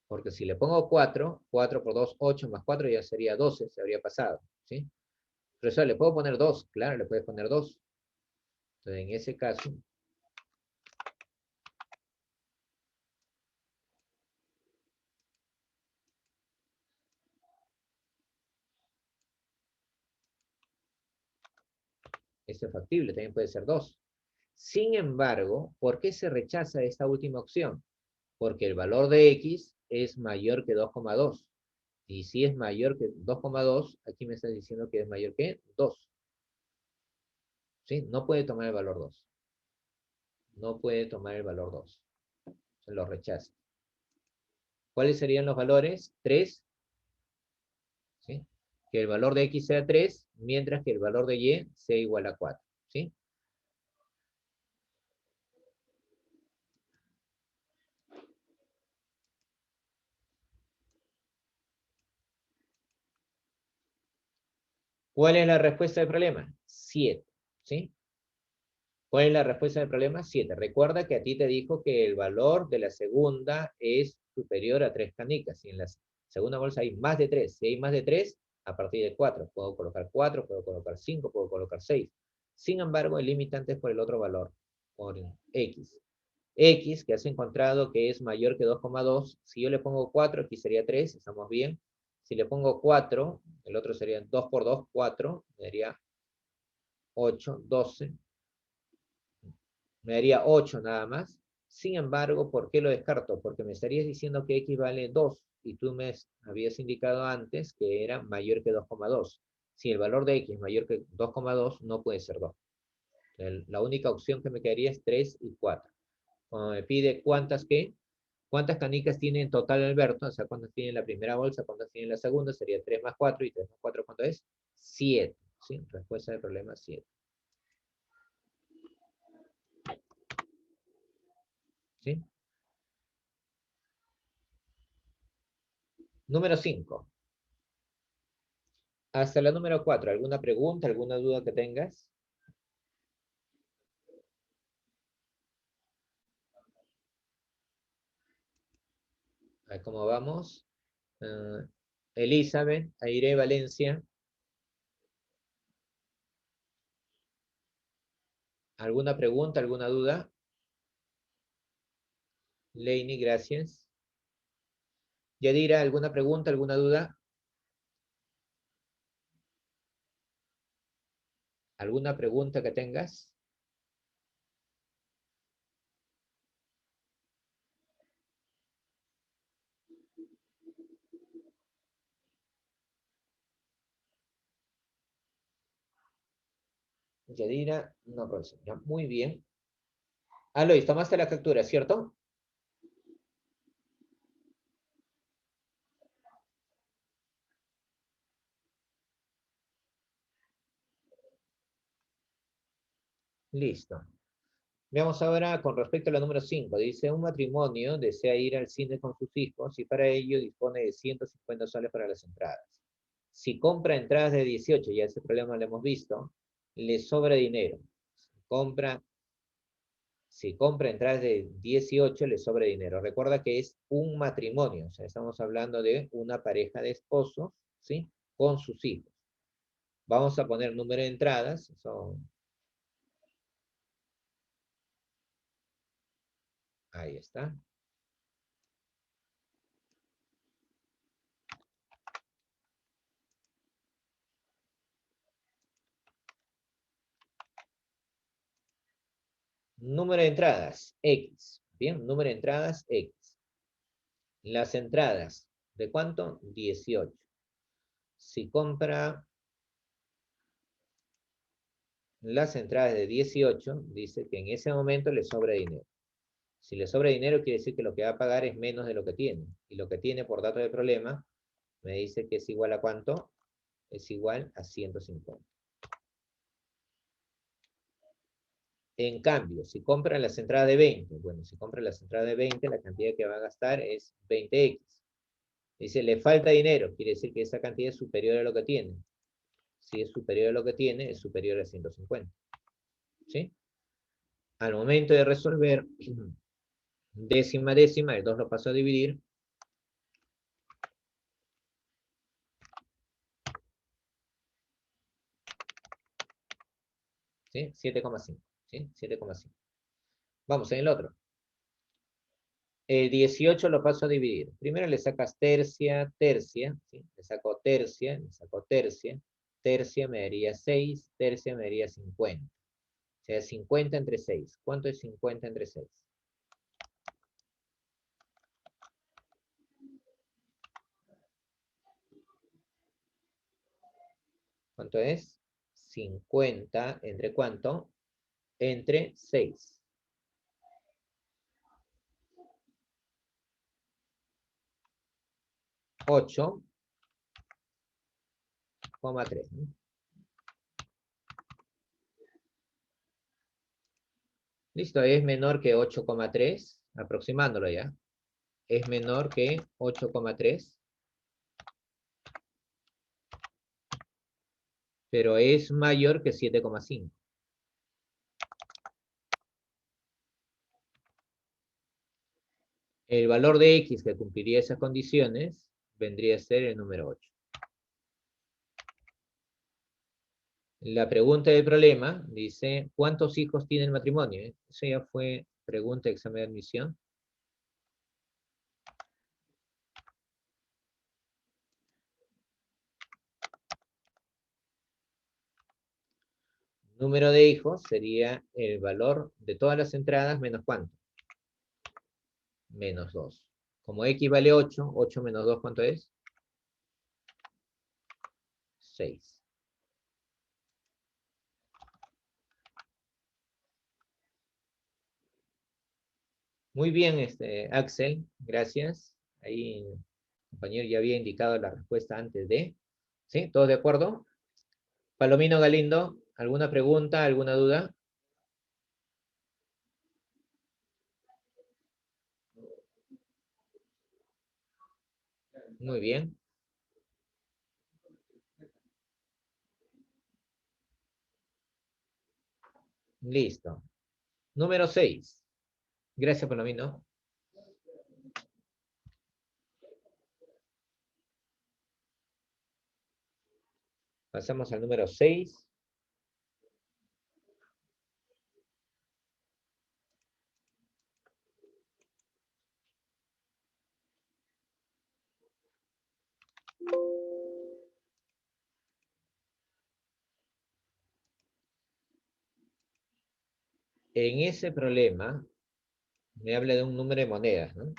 Porque si le pongo 4, 4 por 2, 8 más 4 ya sería 12, se habría pasado, ¿sí? Profesor, ¿le puedo poner 2? Claro, le puedes poner 2. Entonces, en ese caso, Esto es factible, también puede ser 2. Sin embargo, ¿por qué se rechaza esta última opción? Porque el valor de x es mayor que 2,2. Y si es mayor que 2,2, aquí me está diciendo que es mayor que 2. ¿Sí? No puede tomar el valor 2. No puede tomar el valor 2. Se lo rechaza. ¿Cuáles serían los valores? 3. ¿Sí? Que el valor de x sea 3, mientras que el valor de y sea igual a 4. ¿Sí? ¿Cuál es la respuesta del problema? 7. ¿Sí? ¿Cuál es la respuesta del problema? 7. Recuerda que a ti te dijo que el valor de la segunda es superior a 3 canicas. Si en la segunda bolsa hay más de 3. Si hay más de 3, a partir de 4. Puedo colocar 4, puedo colocar 5, puedo colocar 6. Sin embargo, el limitante es por el otro valor, por x. X, que has encontrado que es mayor que 2,2. Si yo le pongo 4, aquí sería 3, estamos bien. Si le pongo 4, el otro sería 2 por 2, 4, me daría 8, 12. Me daría 8 nada más. Sin embargo, ¿por qué lo descarto? Porque me estarías diciendo que x vale 2 y tú me habías indicado antes que era mayor que 2,2. Si el valor de x es mayor que 2,2, no puede ser 2. La única opción que me quedaría es 3 y 4. Cuando me pide cuántas canicas tiene en total Alberto, o sea, cuántas tiene en la primera bolsa, cuántas tiene en la segunda, sería 3 más 4, y 3 más 4, ¿cuánto es? 7. ¿Sí? Respuesta del problema, 7. ¿Sí? Número 5. Hasta la número 4. ¿Alguna pregunta, alguna duda que tengas? A ver cómo vamos. Elizabeth, Aire, Valencia. ¿Alguna pregunta, alguna duda? Leini, gracias. Yadira, ¿alguna pregunta, alguna duda? ¿Alguna pregunta que tengas? Yadira, no, profesor. Ya, muy bien. Alois, tomaste la captura, ¿cierto? Listo. Veamos ahora con respecto a la número 5. Dice, un matrimonio desea ir al cine con sus hijos y para ello dispone de 150 soles para las entradas. Si compra entradas de 18, ya ese problema lo hemos visto, le sobra dinero. Si compra entradas de 18, le sobra dinero. Recuerda que es un matrimonio, o sea, estamos hablando de una pareja de esposos, ¿sí? Con sus hijos. Vamos a poner número de entradas, son... Ahí está. Número de entradas, X. Bien, número de entradas, X. Las entradas, ¿de cuánto? 18. Si compra las entradas de 18, dice que en ese momento le sobra dinero. Si le sobra dinero, quiere decir que lo que va a pagar es menos de lo que tiene. Y lo que tiene por dato de problema, me dice que es igual a ¿cuánto? Es igual a 150. En cambio, si compra las entradas de 20, bueno, si compra las entradas de 20, la cantidad que va a gastar es 20x. Dice, le falta dinero, quiere decir que esa cantidad es superior a lo que tiene. Si es superior a lo que tiene, es superior a 150. ¿Sí? Al momento de resolver, décima, el 2 lo paso a dividir. ¿Sí? 7,5. ¿Sí? 7,5. Vamos en el otro. El 18 lo paso a dividir. Primero le sacas tercia, tercia. ¿Sí? Le saco tercia, tercia me daría 6, tercia me daría 50. O sea, 50 entre 6. ¿Cuánto es 50 entre 6? ¿Cuánto es? 50 entre ¿cuánto? Entre 6. 8,3. ¿No? Listo, es menor que 8,3, aproximándolo ya. Es menor que 8,3, pero es mayor que 7,5. El valor de x que cumpliría esas condiciones vendría a ser el número 8. La pregunta del problema dice, ¿cuántos hijos tiene el matrimonio? Eso ya fue pregunta de examen de admisión. Número de hijos sería el valor de todas las entradas menos ¿cuánto? Menos 2. Como x vale 8, 8 menos 2, ¿cuánto es? 6. Muy bien, Axel, gracias. Ahí el compañero ya había indicado la respuesta antes de. ¿Sí? ¿Todos de acuerdo? Palomino Galindo, ¿alguna pregunta, alguna duda? Muy bien. Listo. Número 6. Gracias, Palomino. Pasamos al número 6. En ese problema, me habla de un número de monedas, ¿no?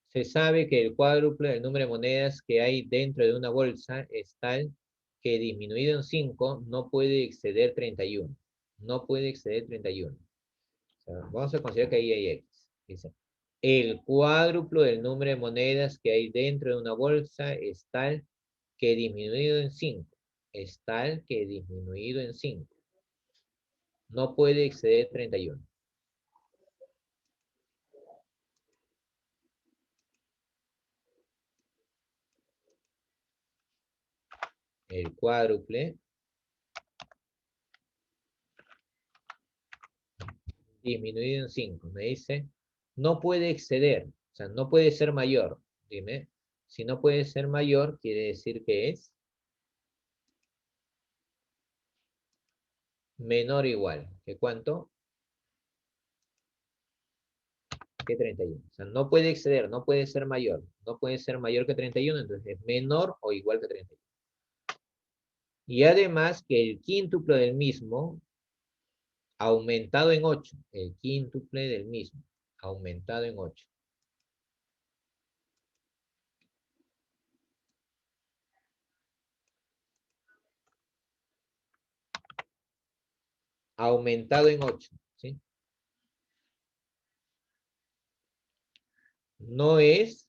Se sabe que el cuádruple del número de monedas que hay dentro de una bolsa es tal que disminuido en 5 no puede exceder 31. No puede exceder 31. O sea, vamos a considerar que ahí hay X. Dice, el cuádruplo del número de monedas que hay dentro de una bolsa es tal que disminuido en 5. Es tal que disminuido en 5. No puede exceder 31. El cuádruple disminuido en 5. Me dice, no puede exceder, o sea, no puede ser mayor. Dime, si no puede ser mayor, quiere decir que es menor o igual. ¿Que cuánto? Que 31. O sea, no puede exceder, no puede ser mayor. No puede ser mayor que 31, entonces es menor o igual que 31. Y además que el quíntuple del mismo aumentado en 8. El quíntuple del mismo aumentado en 8. Aumentado en 8, ¿sí? No es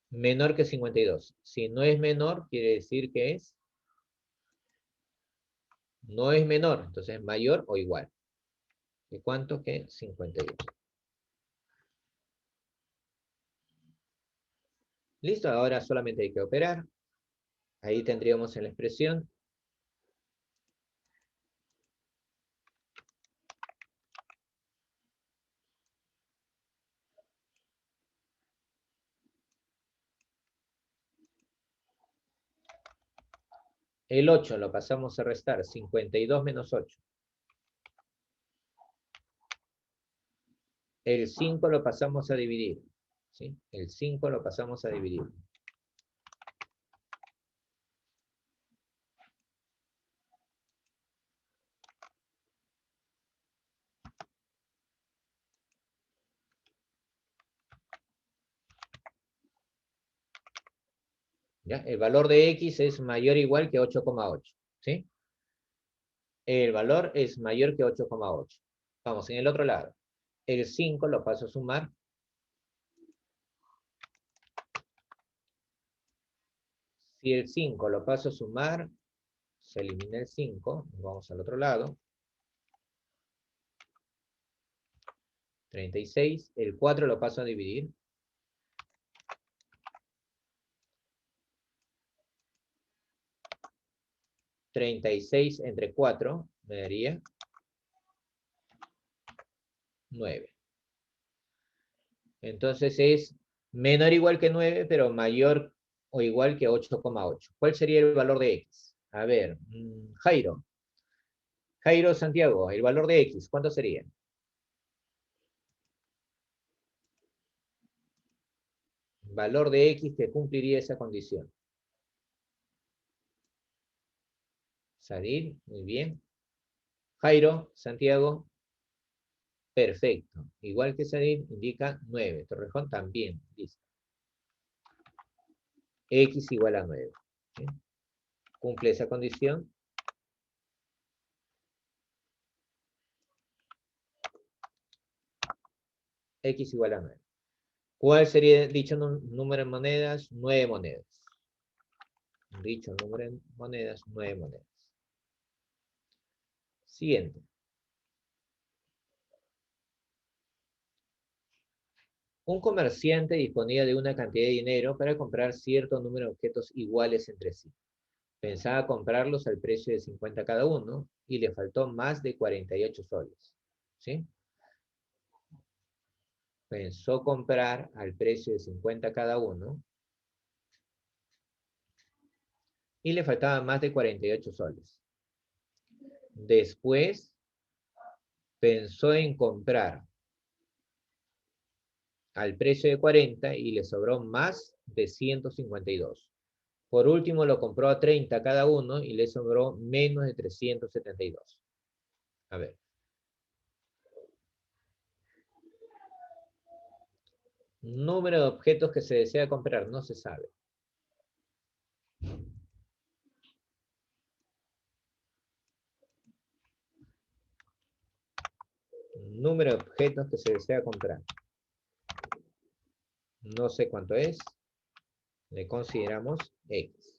menor que 52. Si no es menor, quiere decir que es, no es menor, entonces es mayor o igual. ¿De cuánto? Que 52. Listo, ahora solamente hay que operar. Ahí tendríamos en la expresión. El 8 lo pasamos a restar. 52 menos 8. El 5 lo pasamos a dividir. ¿Sí? El 5 lo pasamos a dividir. ¿Ya? El valor de X es mayor o igual que 8,8. ¿Sí? El valor es mayor que 8,8. Vamos, en el otro lado. El 5 lo paso a sumar. Si el 5 lo paso a sumar, se elimina el 5. Vamos al otro lado. 36. El 4 lo paso a dividir. 36 entre 4 me daría 9. Entonces es menor o igual que 9, pero mayor o igual que 8,8. ¿Cuál sería el valor de X? A ver, Jairo. Jairo Santiago, el valor de X, ¿cuánto sería? Valor de X que cumpliría esa condición. Salir, muy bien. Jairo, Santiago, perfecto. Igual que Salir, indica 9. Torrejón también, listo. X igual a 9. ¿Sí? Cumple esa condición. X igual a 9. ¿Cuál sería dicho número en monedas? 9 monedas. Dicho número en monedas, 9 monedas. Siguiente. Un comerciante disponía de una cantidad de dinero para comprar cierto número de objetos iguales entre sí. Pensaba comprarlos al precio de 50 cada uno y le faltó más de 48 soles. ¿Sí? Pensó comprar al precio de 50 cada uno y le faltaban más de 48 soles. Después pensó en comprar al precio de 40 y le sobró más de 152. Por último lo compró a 30 cada uno y le sobró menos de 372. A ver. Número de objetos que se desea comprar, no se sabe. Número de objetos que se desea comprar. No sé cuánto es. Le consideramos X.